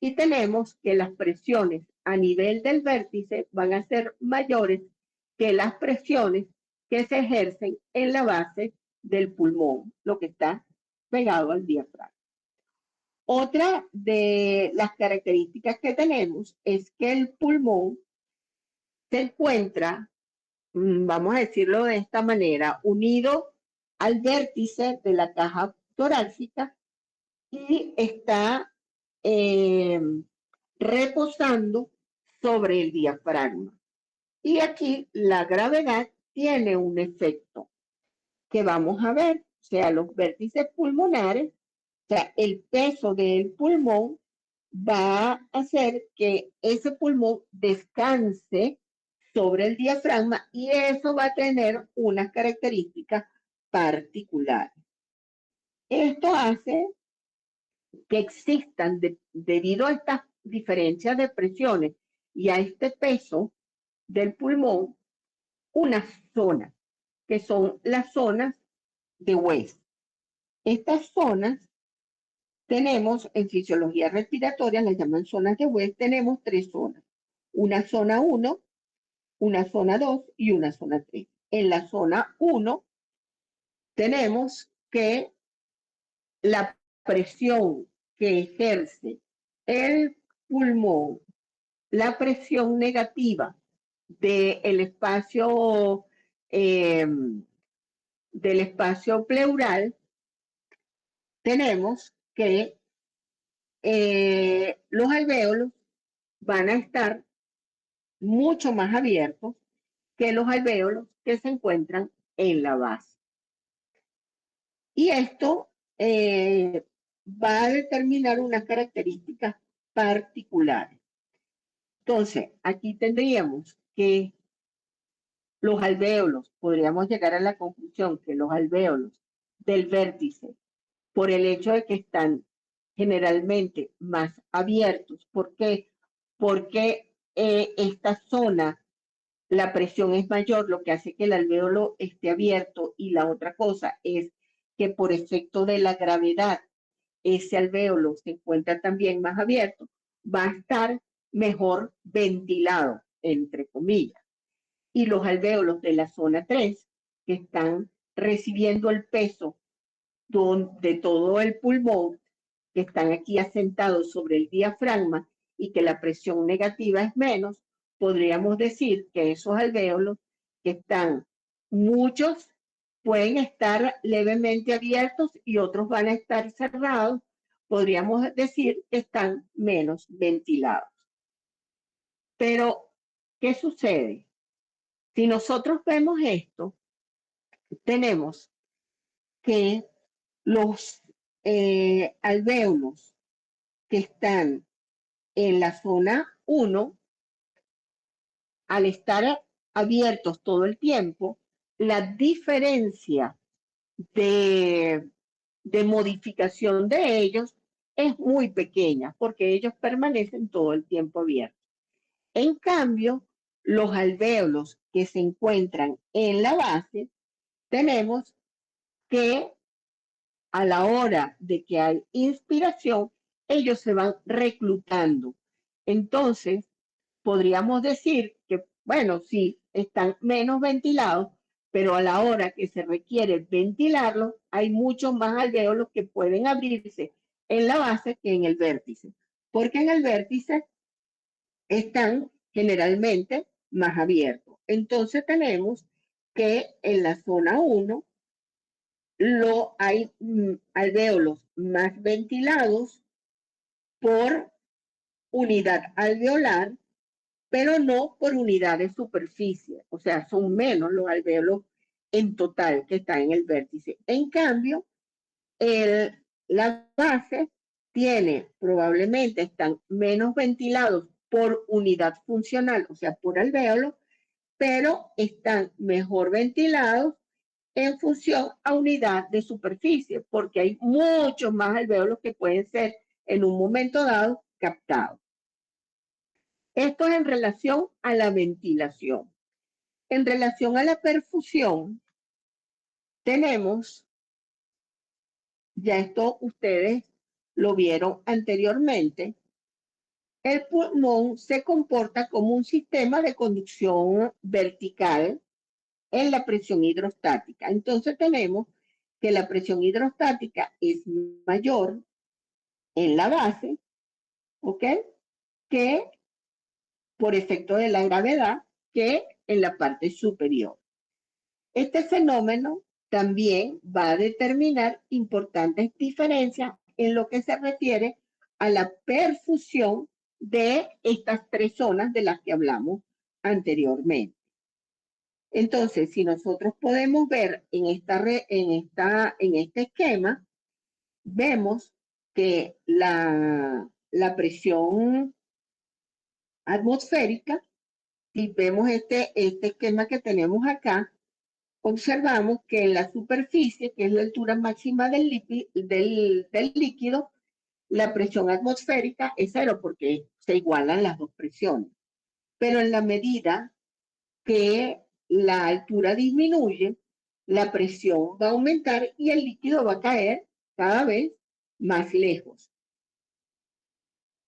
Speaker 1: Y tenemos que las presiones a nivel del vértice van a ser mayores que las presiones que se ejercen en la base del pulmón, lo que está pegado al diafragma. Otra de las características que tenemos es que el pulmón se encuentra, vamos a decirlo de esta manera, unido al vértice de la caja torácica y está reposando sobre el diafragma. Y aquí la gravedad tiene un efecto que vamos a ver, o sea, los vértices pulmonares, o sea, el peso del pulmón va a hacer que ese pulmón descanse sobre el diafragma y eso va a tener unas características particulares. Esto hace que existan, debido a estas diferencias de presiones y a este peso del pulmón, unas zonas, que son las zonas de West. Estas zonas tenemos en fisiología respiratoria, las llaman zonas de West, tenemos tres zonas. Una zona 1, una zona 2 y una zona 3. En la zona 1 tenemos que la presión que ejerce el pulmón, la presión negativa del espacio pleural tenemos que los alvéolos van a estar mucho más abiertos que los alvéolos que se encuentran en la base. Y esto va a determinar unas características particulares. Entonces, aquí tendríamos que los alvéolos, podríamos llegar a la conclusión que los alvéolos del vértice, por el hecho de que están generalmente más abiertos, ¿por qué? Porque esta zona, la presión es mayor, lo que hace que el alvéolo esté abierto, y la otra cosa es que por efecto de la gravedad, ese alvéolo se encuentra también más abierto, va a estar mejor ventilado, entre comillas. Y los alvéolos de la zona 3, que están recibiendo el peso de todo el pulmón, que están aquí asentados sobre el diafragma y que la presión negativa es menos, podríamos decir que esos alvéolos que están, muchos pueden estar levemente abiertos y otros van a estar cerrados, podríamos decir que están menos ventilados. Pero, ¿qué sucede? Si nosotros vemos esto, tenemos que los alvéolos que están en la zona 1, al estar abiertos todo el tiempo, la diferencia de, de modificación de ellos es muy pequeña, porque ellos permanecen todo el tiempo abiertos. En cambio, los alvéolos que se encuentran en la base, tenemos que a la hora de que hay inspiración, ellos se van reclutando. Entonces, podríamos decir que, bueno, sí, están menos ventilados, pero a la hora que se requiere ventilarlos, hay muchos más alvéolos que pueden abrirse en la base que en el vértice, porque en el vértice están generalmente más abiertos. Entonces tenemos que en la zona 1 hay alvéolos más ventilados por unidad alveolar, pero no por unidad de superficie. O sea, son menos los alvéolos en total que están en el vértice. En cambio, la base probablemente están menos ventilados por unidad funcional, o sea, por alvéolo, pero están mejor ventilados en función a unidad de superficie, porque hay muchos más alvéolos que pueden ser en un momento dado captados. Esto es en relación a la ventilación. En relación a la perfusión, tenemos, ya esto ustedes lo vieron anteriormente, el pulmón se comporta como un sistema de conducción vertical en la presión hidrostática. Entonces tenemos que la presión hidrostática es mayor en la base, ¿ok? Que por efecto de la gravedad, que en la parte superior. Este fenómeno también va a determinar importantes diferencias en lo que se refiere a la perfusión de estas tres zonas de las que hablamos anteriormente. Entonces, si nosotros podemos ver en este esquema, vemos que la presión atmosférica, si vemos este esquema que tenemos acá, observamos que en la superficie, que es la altura máxima del líquido, la presión atmosférica es cero porque se igualan las dos presiones. Pero en la medida que la altura disminuye, la presión va a aumentar y el líquido va a caer cada vez más lejos.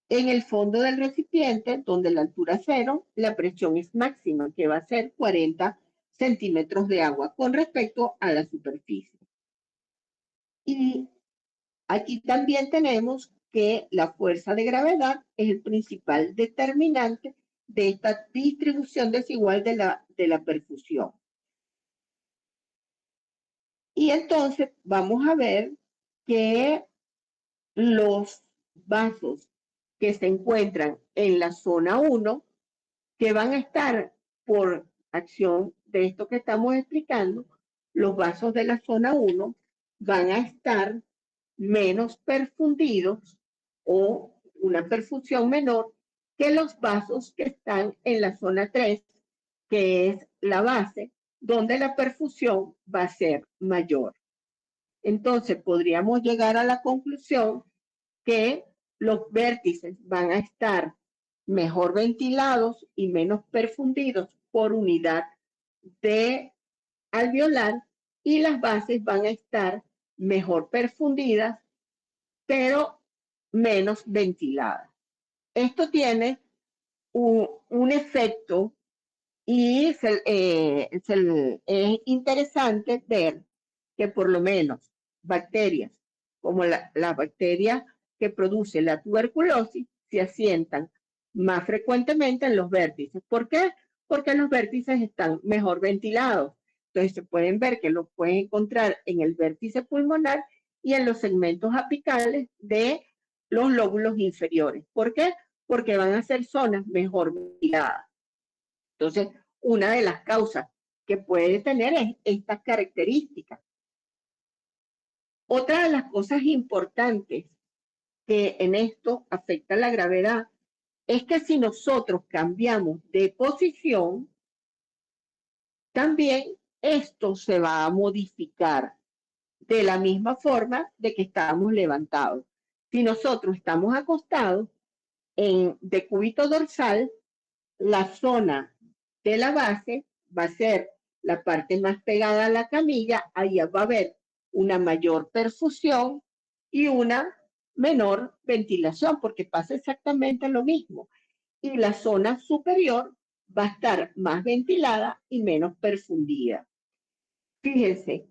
Speaker 1: En el fondo del recipiente, donde la altura es cero, la presión es máxima, que va a ser 40 centímetros de agua con respecto a la superficie. Y aquí también tenemos que la fuerza de gravedad es el principal determinante de esta distribución desigual de la perfusión. Y entonces vamos a ver que los vasos que se encuentran en la zona 1, que van a estar por acción de esto que estamos explicando, los vasos de la zona 1 van a estar menos perfundidos o una perfusión menor que los vasos que están en la zona 3, que es la base, donde la perfusión va a ser mayor. Entonces podríamos llegar a la conclusión que los vértices van a estar mejor ventilados y menos perfundidos por unidad de alveolar, y las bases van a estar mejor perfundidas pero menos ventiladas. Esto tiene un efecto y es interesante ver que por lo menos bacterias como la bacteria que produce la tuberculosis se asientan más frecuentemente en los vértices. ¿Por qué? Porque los vértices están mejor ventilados. Entonces se pueden ver que los pueden encontrar en el vértice pulmonar y en los segmentos apicales de los lóbulos inferiores. ¿Por qué? Porque van a ser zonas mejor ventiladas. Entonces, una de las causas que puede tener es estas características. Otra de las cosas importantes que en esto afecta la gravedad es que si nosotros cambiamos de posición, también esto se va a modificar de la misma forma de que estábamos levantados. Si nosotros estamos acostados en decúbito dorsal, la zona de la base va a ser la parte más pegada a la camilla, ahí va a haber una mayor perfusión y una menor ventilación, porque pasa exactamente lo mismo. Y la zona superior va a estar más ventilada y menos perfundida. Fíjense,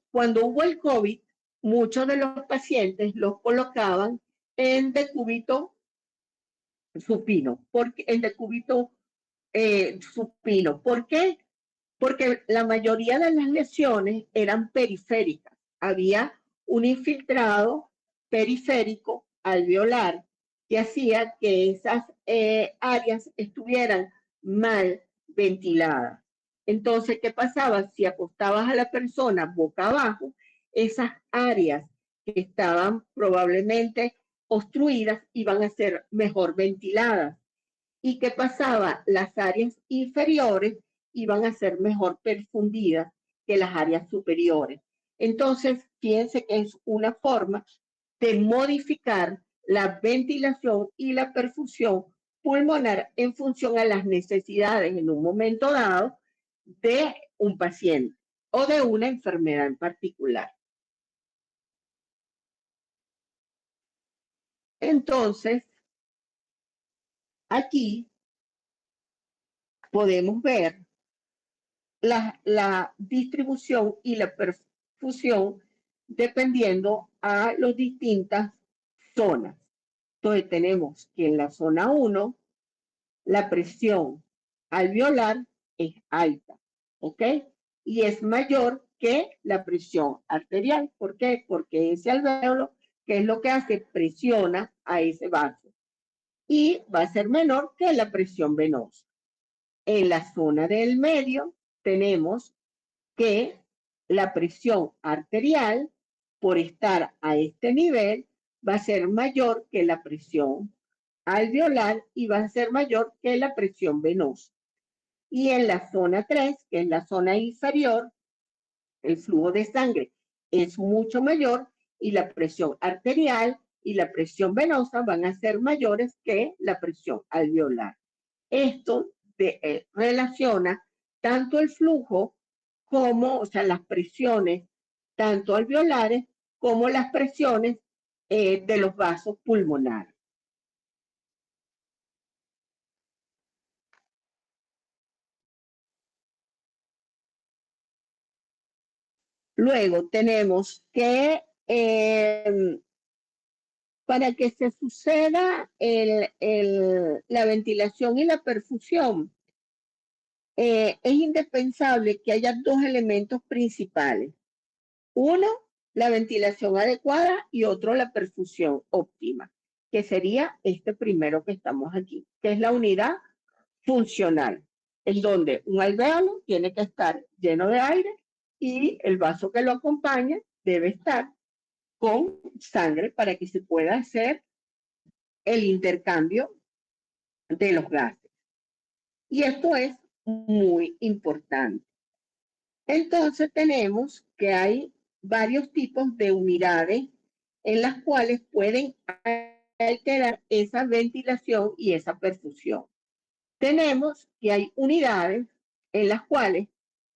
Speaker 1: cuando hubo el COVID, muchos de los pacientes los colocaban en decúbito supino, porque en decúbito supino. ¿Por qué? Porque la mayoría de las lesiones eran periféricas. Había un infiltrado periférico alveolar que hacía que esas áreas estuvieran mal ventiladas. Entonces, ¿qué pasaba? Si acostabas a la persona boca abajo, esas áreas que estaban probablemente obstruidas iban a ser mejor ventiladas. ¿Y qué pasaba? Las áreas inferiores iban a ser mejor perfundidas que las áreas superiores. Entonces, fíjense que es una forma de modificar la ventilación y la perfusión pulmonar en función a las necesidades en un momento dado de un paciente o de una enfermedad en particular. Entonces, aquí podemos ver la distribución y la perfusión dependiendo a las distintas zonas. Entonces tenemos que en la zona 1 la presión alveolar es alta, ¿ok? Y es mayor que la presión arterial. ¿Por qué? Porque ese alveolo, ¿qué es lo que hace? Presiona a ese vaso y va a ser menor que la presión venosa. En la zona del medio tenemos que la presión arterial, por estar a este nivel, va a ser mayor que la presión alveolar y va a ser mayor que la presión venosa. Y en la zona 3, que es la zona inferior, el flujo de sangre es mucho mayor y la presión arterial y la presión venosa van a ser mayores que la presión alveolar. Esto relaciona tanto el flujo como, o sea, las presiones, tanto alveolares como las presiones de los vasos pulmonares. Luego tenemos que para que se suceda la ventilación y la perfusión, es indispensable que haya dos elementos principales. Uno, la ventilación adecuada y otro la perfusión óptima, que sería este primero que estamos aquí, que es la unidad funcional, en donde un alvéolo tiene que estar lleno de aire y el vaso que lo acompaña debe estar con sangre para que se pueda hacer el intercambio de los gases. Y esto es muy importante. Entonces tenemos que hay varios tipos de unidades en las cuales pueden alterar esa ventilación y esa perfusión. Tenemos que hay unidades en las cuales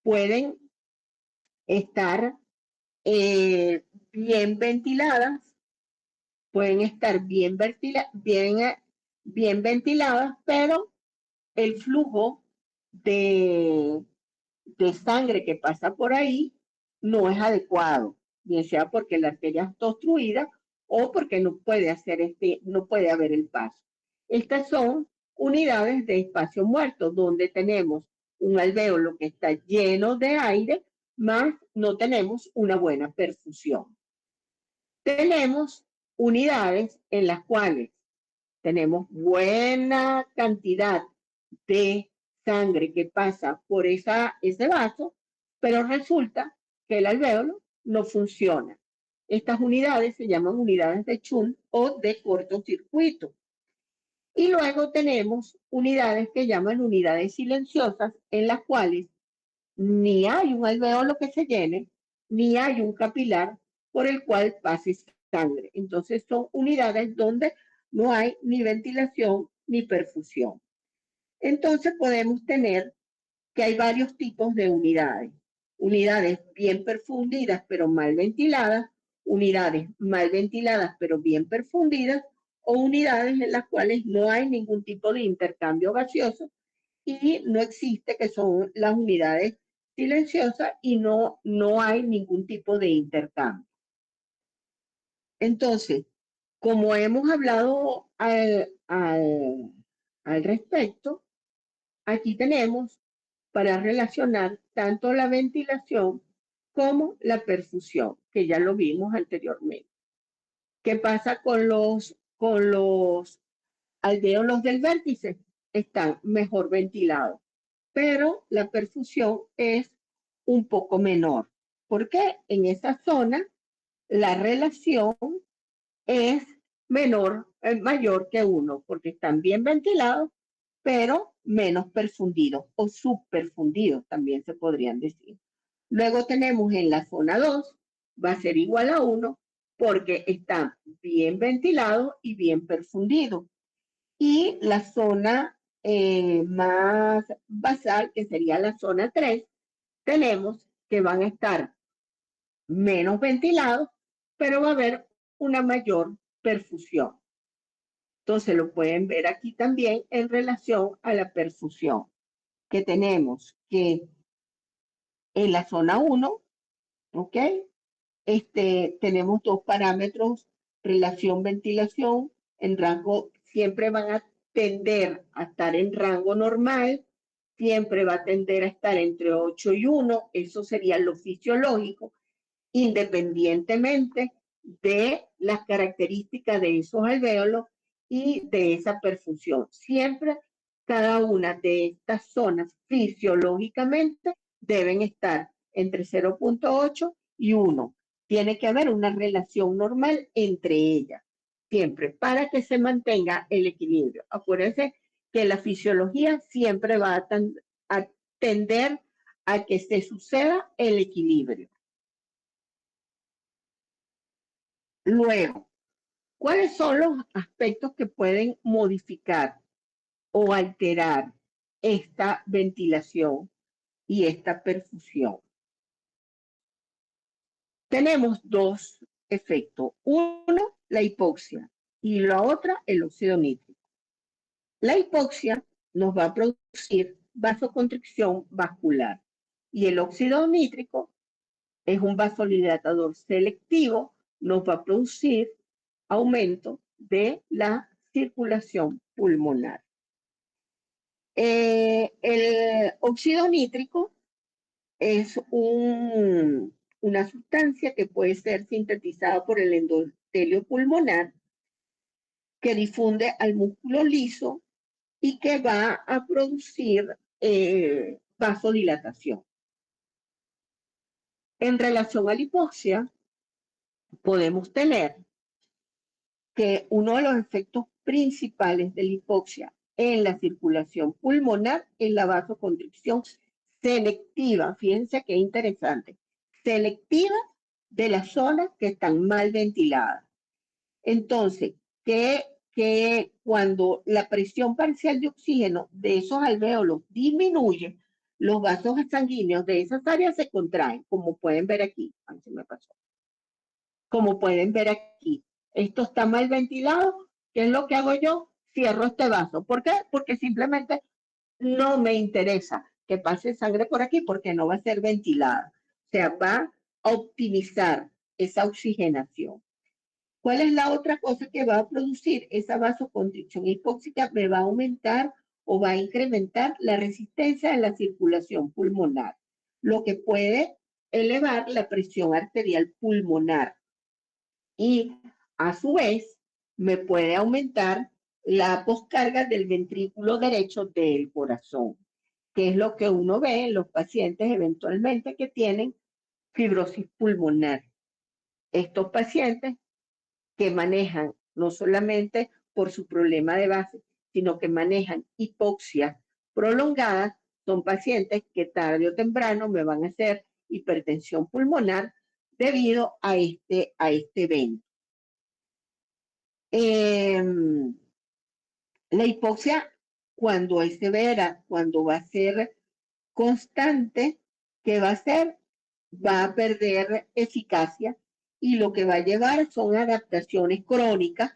Speaker 1: pueden estar bien ventiladas, pueden estar bien ventiladas, pero el flujo de, de sangre que pasa por ahí no es adecuado, bien sea porque la arteria está obstruida o porque no puede haber el paso. Estas son unidades de espacio muerto, donde tenemos un alvéolo que está lleno de aire, más no tenemos una buena perfusión. Tenemos unidades en las cuales tenemos buena cantidad de sangre que pasa por ese vaso, pero resulta que el alvéolo no funciona. Estas unidades se llaman unidades de Chull o de cortocircuito. Y luego tenemos unidades que llaman unidades silenciosas, en las cuales ni hay un alvéolo que se llene, ni hay un capilar por el cual pase sangre. Entonces son unidades donde no hay ni ventilación ni perfusión. Entonces podemos tener que hay varios tipos de unidades. Unidades bien perfundidas pero mal ventiladas, unidades mal ventiladas pero bien perfundidas, o unidades en las cuales no hay ningún tipo de intercambio gaseoso y no existe, que son las unidades silenciosas, y no hay ningún tipo de intercambio. Entonces, como hemos hablado al respecto, aquí tenemos para relacionar tanto la ventilación como la perfusión, que ya lo vimos anteriormente. ¿Qué pasa con los alvéolos del vértice? Están mejor ventilados, pero la perfusión es un poco menor, porque en esa zona la relación es mayor que uno, porque están bien ventilados, pero menos perfundidos o subperfundidos también se podrían decir. Luego tenemos en la zona 2, va a ser igual a 1 porque está bien ventilado y bien perfundido. Y la zona más basal, que sería la zona 3, tenemos que van a estar menos ventilados, pero va a haber una mayor perfusión. Entonces lo pueden ver aquí también en relación a la perfusión, que tenemos que en la zona 1, ¿ok? Tenemos dos parámetros, relación ventilación, en rango, siempre van a tender a estar en rango normal, siempre va a tender a estar entre 8 y 1, eso sería lo fisiológico, independientemente de las características de esos alvéolos y de esa perfusión. Siempre cada una de estas zonas fisiológicamente deben estar entre 0.8 y 1. Tiene que haber una relación normal entre ellas, siempre, para que se mantenga el equilibrio. Acuérdense que la fisiología siempre va a tender a que se suceda el equilibrio. Luego, ¿cuáles son los aspectos que pueden modificar o alterar esta ventilación y esta perfusión? Tenemos dos efectos. Uno, la hipoxia, y la otra, el óxido nítrico. La hipoxia nos va a producir vasoconstricción vascular y el óxido nítrico es un vasodilatador selectivo, nos va a producir aumento de la circulación pulmonar. El óxido nítrico es un una sustancia que puede ser sintetizada por el endotelio pulmonar que difunde al músculo liso y que va a producir vasodilatación. En relación a la hipoxia, podemos tener que uno de los efectos principales de la hipoxia en la circulación pulmonar es la vasoconstricción selectiva. Fíjense qué interesante. Selectiva de las zonas que están mal ventiladas. Entonces, que cuando la presión parcial de oxígeno de esos alvéolos disminuye, los vasos sanguíneos de esas áreas se contraen, como pueden ver aquí. A ver si me pasó. Como pueden ver aquí, esto está mal ventilado. ¿Qué es lo que hago yo? Cierro este vaso. ¿Por qué? Porque simplemente no me interesa que pase sangre por aquí porque no va a ser ventilada. O sea, va a optimizar esa oxigenación. ¿Cuál es la otra cosa que va a producir esa vasoconstricción hipóxica? Me va a aumentar o va a incrementar la resistencia de la circulación pulmonar, lo que puede elevar la presión arterial pulmonar y a su vez me puede aumentar la poscarga del ventrículo derecho del corazón, que es lo que uno ve en los pacientes eventualmente que tienen fibrosis pulmonar. Estos pacientes que manejan no solamente por su problema de base, sino que manejan hipoxia prolongada, son pacientes que tarde o temprano me van a hacer hipertensión pulmonar debido a este evento. La hipoxia, cuando es severa, cuando va a ser constante, ¿qué va a hacer? Va a perder eficacia y lo que va a llevar son adaptaciones crónicas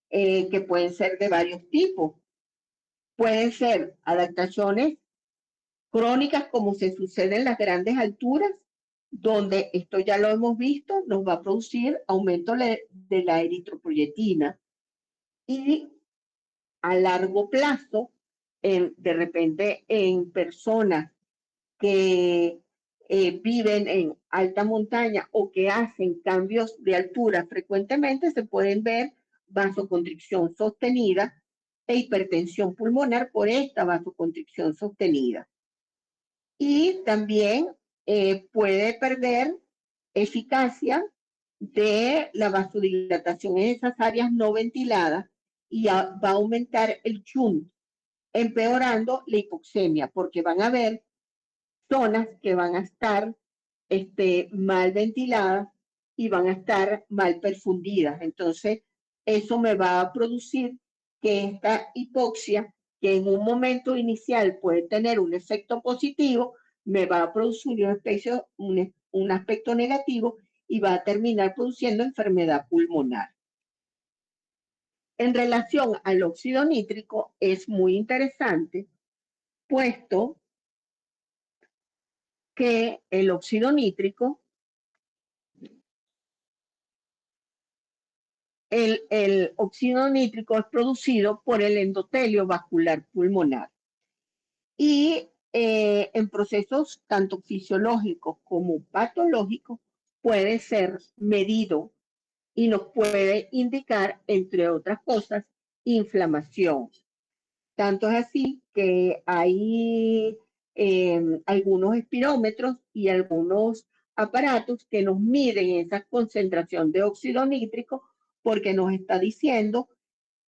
Speaker 1: que pueden ser de varios tipos. Pueden ser adaptaciones crónicas como se sucede en las grandes alturas, donde esto ya lo hemos visto, nos va a producir aumento de la eritropoyetina y a largo plazo, de repente en personas que viven en alta montaña o que hacen cambios de altura frecuentemente, se pueden ver vasoconstricción sostenida e hipertensión pulmonar por esta vasoconstricción sostenida. Y también puede perder eficacia de la vasodilatación en esas áreas no ventiladas y va a aumentar el shunt, empeorando la hipoxemia, porque van a haber zonas que van a estar mal ventiladas y van a estar mal perfundidas. Entonces, eso me va a producir que esta hipoxia, que en un momento inicial puede tener un efecto positivo, me va a producir un aspecto negativo y va a terminar produciendo enfermedad pulmonar. En relación al óxido nítrico, es muy interesante, puesto que el óxido nítrico, el óxido nítrico es producido por el endotelio vascular pulmonar y en procesos tanto fisiológicos como patológicos puede ser medido y nos puede indicar, entre otras cosas, inflamación. Tanto es así que hay algunos espirómetros y algunos aparatos que nos miden esa concentración de óxido nítrico porque nos está diciendo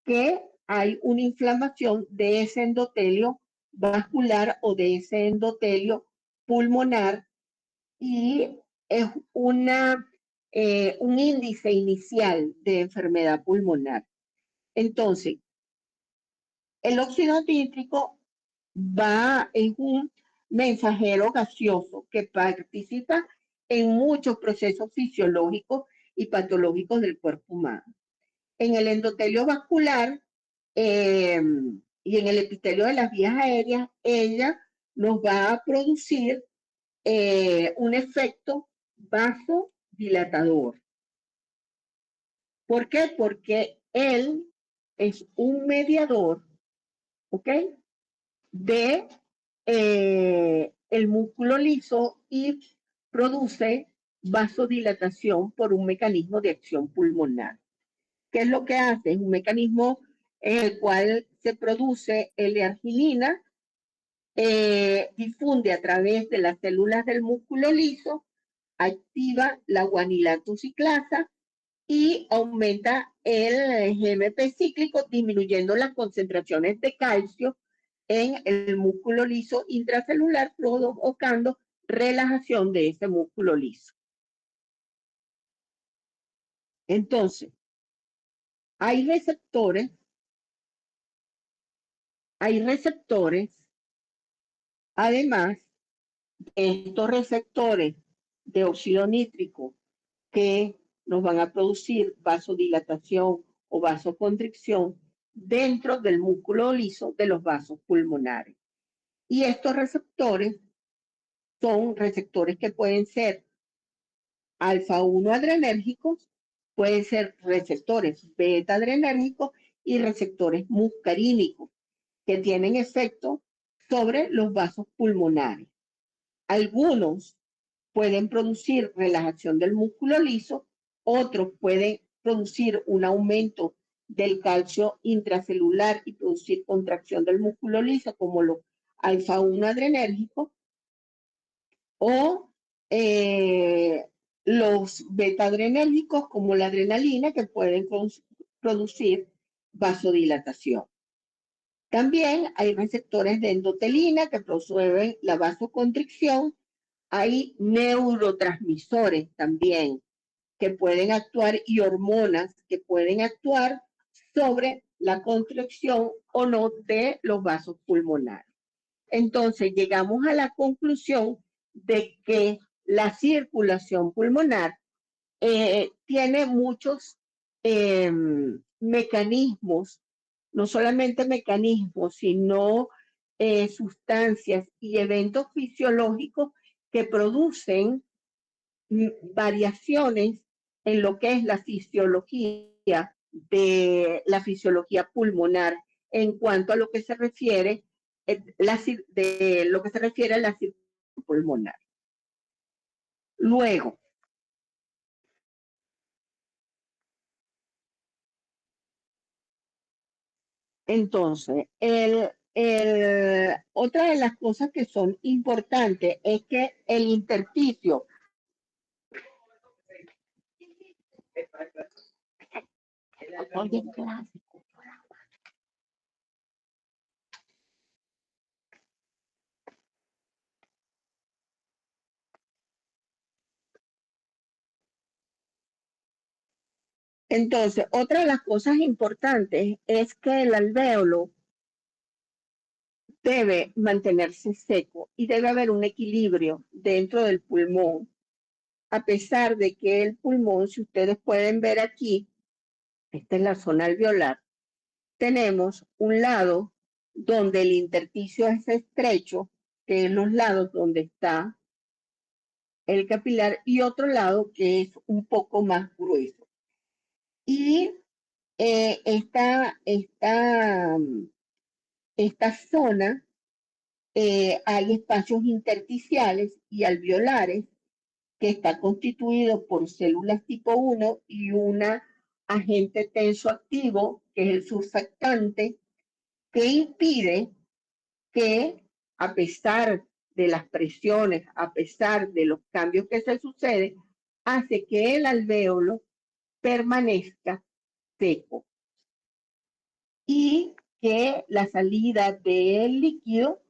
Speaker 1: que hay una inflamación de ese endotelio vascular o de ese endotelio pulmonar y es un índice inicial de enfermedad pulmonar. Entonces, el óxido nítrico es un mensajero gaseoso que participa en muchos procesos fisiológicos y patológicos del cuerpo humano. En el endotelio vascular y en el epitelio de las vías aéreas, ella nos va a producir un efecto vasodilatador. ¿Por qué? Porque él es un mediador, ¿ok? De el músculo liso y produce vasodilatación por un mecanismo de acción pulmonar. ¿Qué es lo que hace? Es un mecanismo en el cual se produce L-arginina, difunde a través de las células del músculo liso, activa la guanilatosa y aumenta el GMP cíclico, disminuyendo las concentraciones de calcio en el músculo liso intracelular, provocando relajación de ese músculo liso. Entonces, hay receptores, además, estos receptores de óxido nítrico que nos van a producir vasodilatación o vasoconstricción dentro del músculo liso de los vasos pulmonares. Y estos receptores son receptores que pueden ser alfa-1 adrenérgicos, pueden ser receptores beta adrenérgicos y receptores muscarínicos que tienen efecto sobre los vasos pulmonares. Algunos pueden producir relajación del músculo liso, otros pueden producir un aumento del calcio intracelular y producir contracción del músculo liso, como los alfa-1 adrenérgicos, o los beta-adrenérgicos, como la adrenalina, que pueden producir vasodilatación. También hay receptores de endotelina que promueven la vasoconstricción. Hay neurotransmisores también que pueden actuar y hormonas que pueden actuar sobre la contracción o no de los vasos pulmonares. Entonces llegamos a la conclusión de que la circulación pulmonar tiene muchos mecanismos, no solamente mecanismos, sino sustancias y eventos fisiológicos que producen variaciones en lo que es la fisiología pulmonar en cuanto a lo que se refiere lo que se refiere a la circulación pulmonar. Luego, entonces, otra de las cosas que son importantes es que el intersticio Entonces, otra de las cosas importantes es que el alvéolo debe mantenerse seco y debe haber un equilibrio dentro del pulmón, a pesar de que el pulmón, si ustedes pueden ver aquí, esta es la zona alveolar, tenemos un lado donde el intersticio es estrecho, que es los lados donde está el capilar, y otro lado que es un poco más grueso. Y esta zona hay espacios intersticiales y alveolares que está constituido por células tipo 1 y una agente tensoactivo, que es el surfactante, que impide que, a pesar de las presiones, a pesar de los cambios que se suceden, hace que el alvéolo permanezca seco y que la salida del líquido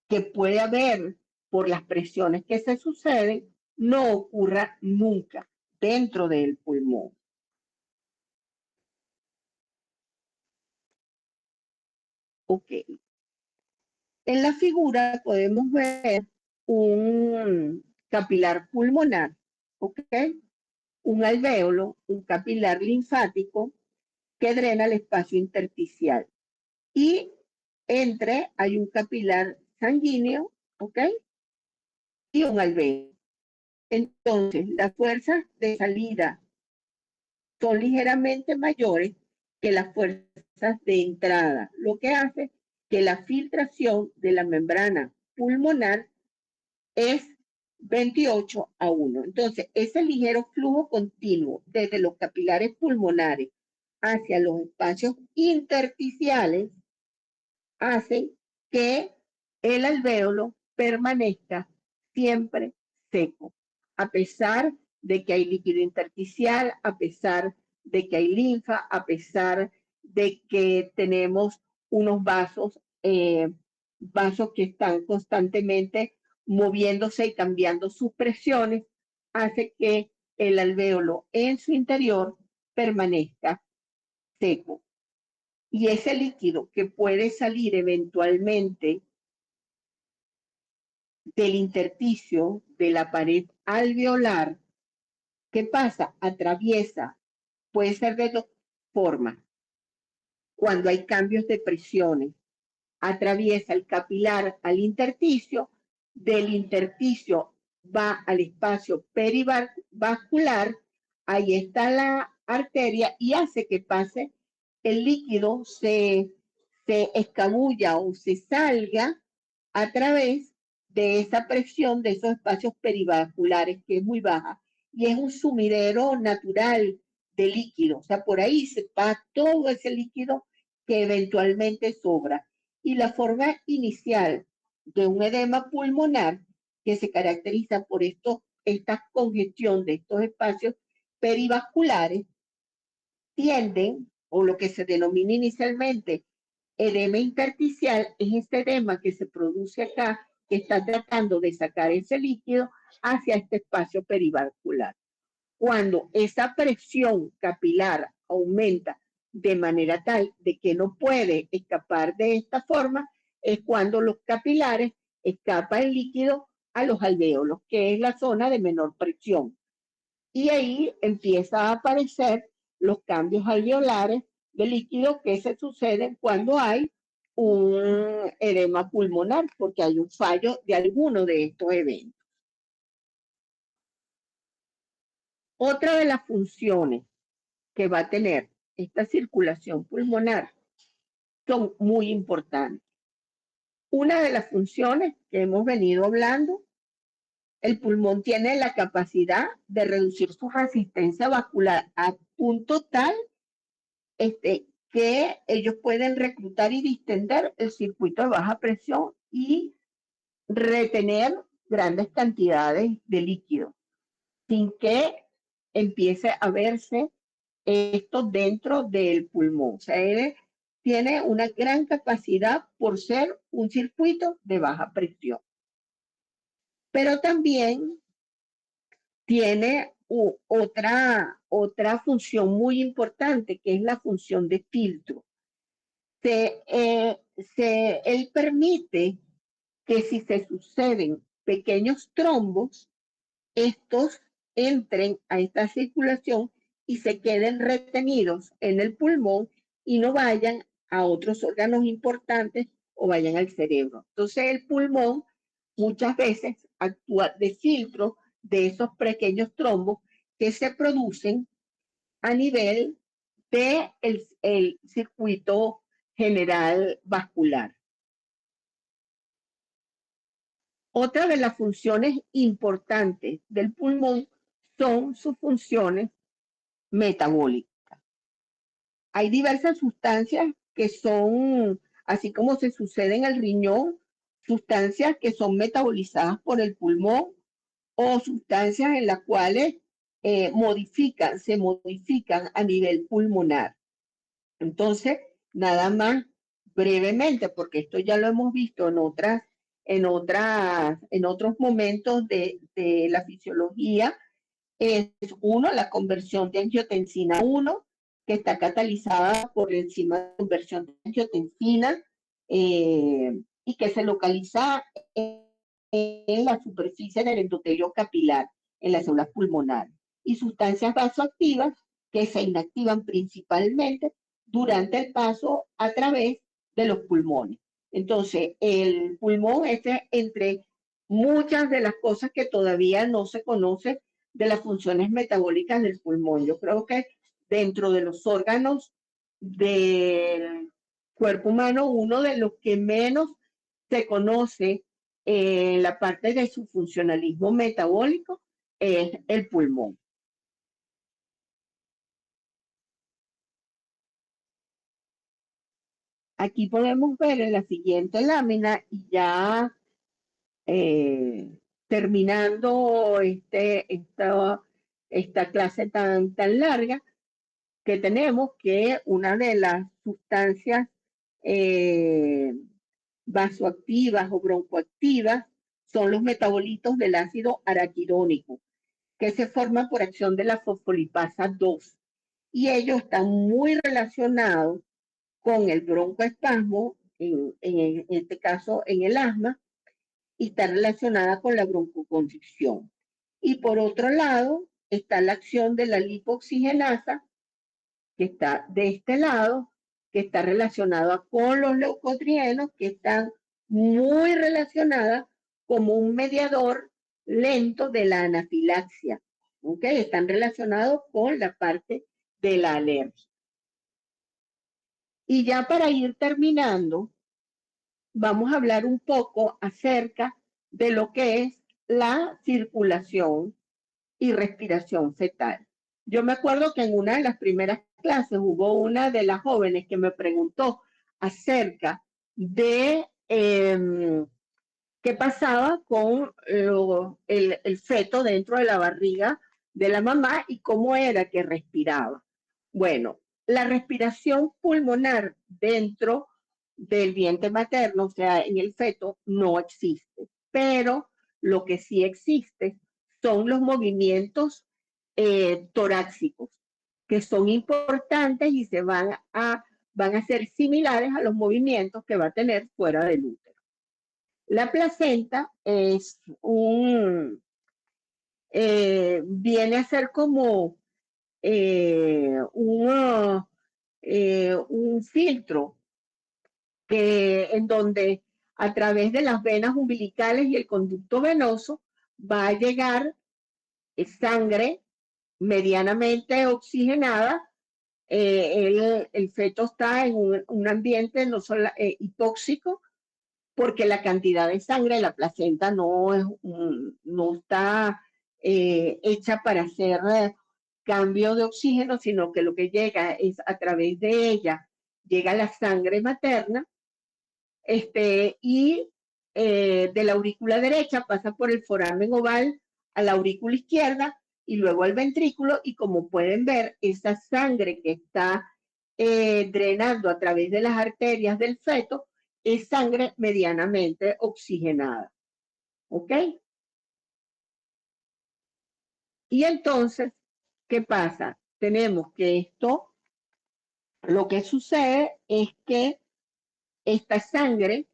Speaker 1: que puede haber por las presiones que se suceden no ocurra nunca dentro del pulmón. Ok. En la figura podemos ver un capilar pulmonar, ¿ok? Un alvéolo, un capilar linfático que drena el espacio intersticial. Y entre hay un capilar sanguíneo, ¿ok? Y un alvéolo. Entonces, las fuerzas de salida son ligeramente mayores que las fuerzas de entrada, lo que hace que la filtración de la membrana pulmonar es 28:1. Entonces, ese ligero flujo continuo desde los capilares pulmonares hacia los espacios intersticiales hace que el alvéolo permanezca siempre seco, a pesar de que hay líquido intersticial, a pesar de que hay linfa, a pesar de que tenemos unos vasos que están constantemente moviéndose y cambiando sus presiones, hace que el alvéolo en su interior permanezca seco. Y ese líquido que puede salir eventualmente del intersticio de la pared alveolar, ¿qué pasa? Atraviesa, puede ser de dos formas. Cuando hay cambios de presiones, atraviesa el capilar al intersticio, del intersticio va al espacio perivascular, ahí está la arteria y hace que pase el líquido, se escabulla o se salga a través de esa presión de esos espacios perivasculares que es muy baja y es un sumidero natural de líquido, o sea, por ahí se pasa todo ese líquido que eventualmente sobra. Y la forma inicial de un edema pulmonar que se caracteriza por esta congestión de estos espacios perivasculares tienden, o lo que se denomina inicialmente edema intersticial, es este edema que se produce acá, que está tratando de sacar ese líquido hacia este espacio perivascular. Cuando esa presión capilar aumenta de manera tal de que no puede escapar de esta forma, es cuando los capilares escapa el líquido a los alvéolos, que es la zona de menor presión. Y ahí empieza a aparecer los cambios alveolares de líquido que se suceden cuando hay un edema pulmonar, porque hay un fallo de alguno de estos eventos. Otra de las funciones que va a tener esta circulación pulmonar son muy importantes. Una de las funciones que hemos venido hablando, el pulmón tiene la capacidad de reducir su resistencia vascular a punto tal que ellos pueden reclutar y distender el circuito de baja presión y retener grandes cantidades de líquido sin que empiece a verse esto dentro del pulmón. O sea, él tiene una gran capacidad por ser un circuito de baja presión. Pero también tiene otra función muy importante, que es la función de filtro. Él permite que si se suceden pequeños trombos, estos entren a esta circulación y se queden retenidos en el pulmón y no vayan a otros órganos importantes o vayan al cerebro. Entonces el pulmón muchas veces actúa de filtro de esos pequeños trombos que se producen a nivel del el circuito general vascular. Otra de las funciones importantes del pulmón son sus funciones metabólicas. Hay diversas sustancias que son, así como se sucede en el riñón, sustancias que son metabolizadas por el pulmón o sustancias en las cuales se modifican a nivel pulmonar. Entonces, nada más brevemente, porque esto ya lo hemos visto en otros momentos de la fisiología, es uno, la conversión de angiotensina 1, que está catalizada por la enzima de conversión de angiotensina y que se localiza en la superficie del endotelio capilar, en las células pulmonares, y sustancias vasoactivas que se inactivan principalmente durante el paso a través de los pulmones. Entonces, el pulmón es entre muchas de las cosas que todavía no se conocen de las funciones metabólicas del pulmón. Yo creo que dentro de los órganos del cuerpo humano, uno de los que menos se conoce la parte de su funcionalismo metabólico es el pulmón. Aquí podemos ver en la siguiente lámina, y ya terminando esta clase tan larga, que tenemos que una de las sustancias eh, vasoactivas o broncoactivas son los metabolitos del ácido araquidónico, que se forman por acción de la fosfolipasa 2. Y ellos están muy relacionados con el broncoespasmo, en este caso en el asma, y está relacionada con la broncoconstricción. Y por otro lado, está la acción de la lipoxigenasa, que está de este lado, que está relacionada con los leucotrienos, que están muy relacionadas como un mediador lento de la anafilaxia. ¿Ok? Están relacionados con la parte de la alergia. Y ya para ir terminando, vamos a hablar un poco acerca de lo que es la circulación y respiración fetal. Yo me acuerdo que en una de las primeras clases hubo una de las jóvenes que me preguntó acerca de qué pasaba con el feto dentro de la barriga de la mamá y cómo era que respiraba. Bueno, la respiración pulmonar dentro del vientre materno, o sea, en el feto, no existe, pero lo que sí existe son los movimientos torácicos, que son importantes y van a ser similares a los movimientos que va a tener fuera del útero. La placenta viene a ser como un filtro en donde a través de las venas umbilicales y el conducto venoso va a llegar sangre medianamente oxigenada. El feto está en un ambiente no solo, hipoxico, porque la cantidad de sangre de la placenta no está hecha para hacer cambio de oxígeno, sino que lo que llega es a través de ella, llega la sangre materna, y de la aurícula derecha pasa por el foramen oval a la aurícula izquierda y luego al ventrículo, y como pueden ver, esa sangre que está drenando a través de las arterias del feto es sangre medianamente oxigenada. ¿Ok? Y entonces, ¿qué pasa? Tenemos que lo que sucede es que esta sangre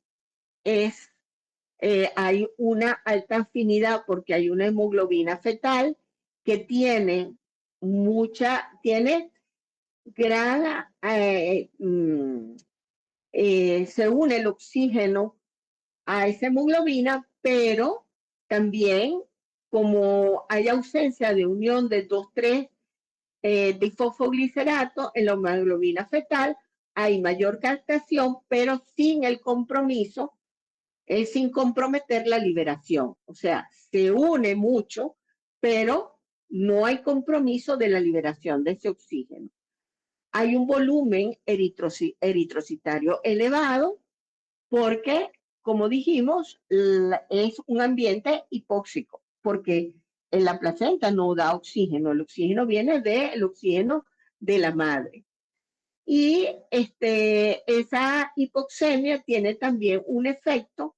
Speaker 1: hay una alta afinidad porque hay una hemoglobina fetal que tiene gran, se une el oxígeno a esa hemoglobina, pero también como hay ausencia de unión de 2,3 difosfoglicerato en la hemoglobina fetal, hay mayor captación, pero sin el compromiso, sin comprometer la liberación. O sea, se une mucho, pero no hay compromiso de la liberación de ese oxígeno. Hay un volumen eritrocitario elevado porque, como dijimos, es un ambiente hipóxico, porque en la placenta no da oxígeno, el oxígeno viene del oxígeno de la madre. Y esa hipoxemia tiene también un efecto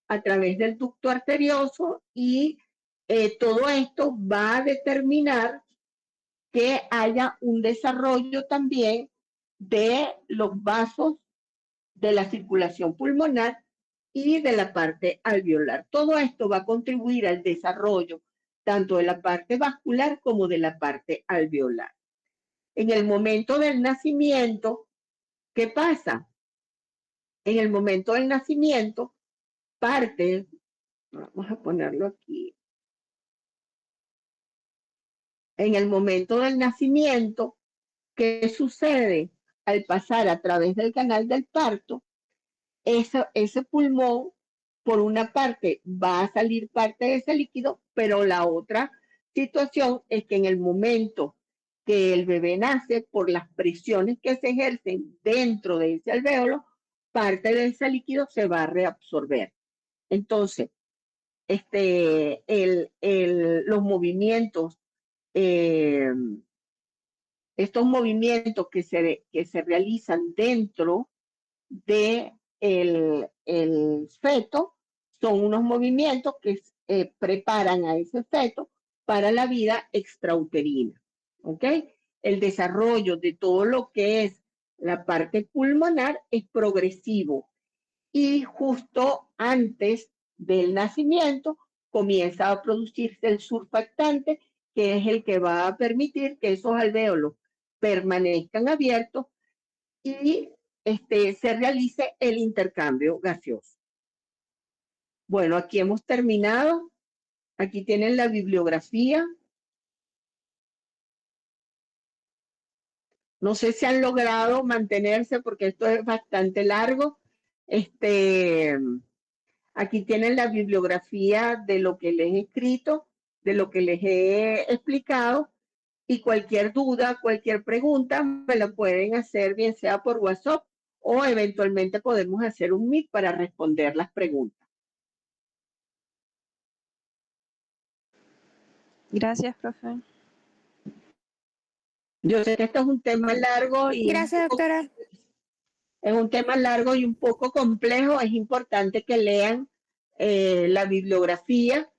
Speaker 1: a través del ducto arterioso, y todo esto va a determinar que haya un desarrollo también de los vasos de la circulación pulmonar y de la parte alveolar. Todo esto va a contribuir al desarrollo tanto de la parte vascular como de la parte alveolar. En el momento del nacimiento, ¿qué pasa? En el momento del nacimiento, vamos a ponerlo aquí, en el momento del nacimiento, ¿qué sucede? Al pasar a través del canal del parto, ese pulmón por una parte va a salir parte de ese líquido, pero la otra situación es que en el momento que el bebé nace, por las presiones que se ejercen dentro de ese alvéolo, parte de ese líquido se va a reabsorber. Entonces, los movimientos, eh, estos movimientos que se realizan dentro de el feto son unos movimientos que preparan a ese feto para la vida extrauterina. ¿Ok? El desarrollo de todo lo que es la parte pulmonar es progresivo y justo antes del nacimiento comienza a producirse el surfactante, que es el que va a permitir que esos alvéolos permanezcan abiertos y se realice el intercambio gaseoso. Bueno, aquí hemos terminado. Aquí tienen la bibliografía. No sé si han logrado mantenerse porque esto es bastante largo. Aquí tienen la bibliografía de lo que les he escrito, de lo que les he explicado, y cualquier duda, cualquier pregunta me la pueden hacer bien sea por WhatsApp o eventualmente podemos hacer un Meet para responder las preguntas.
Speaker 2: Gracias, profe.
Speaker 1: Yo sé que esto es un tema largo y
Speaker 3: Gracias, doctora.
Speaker 1: es un tema largo y un poco complejo. Es importante que lean la bibliografía.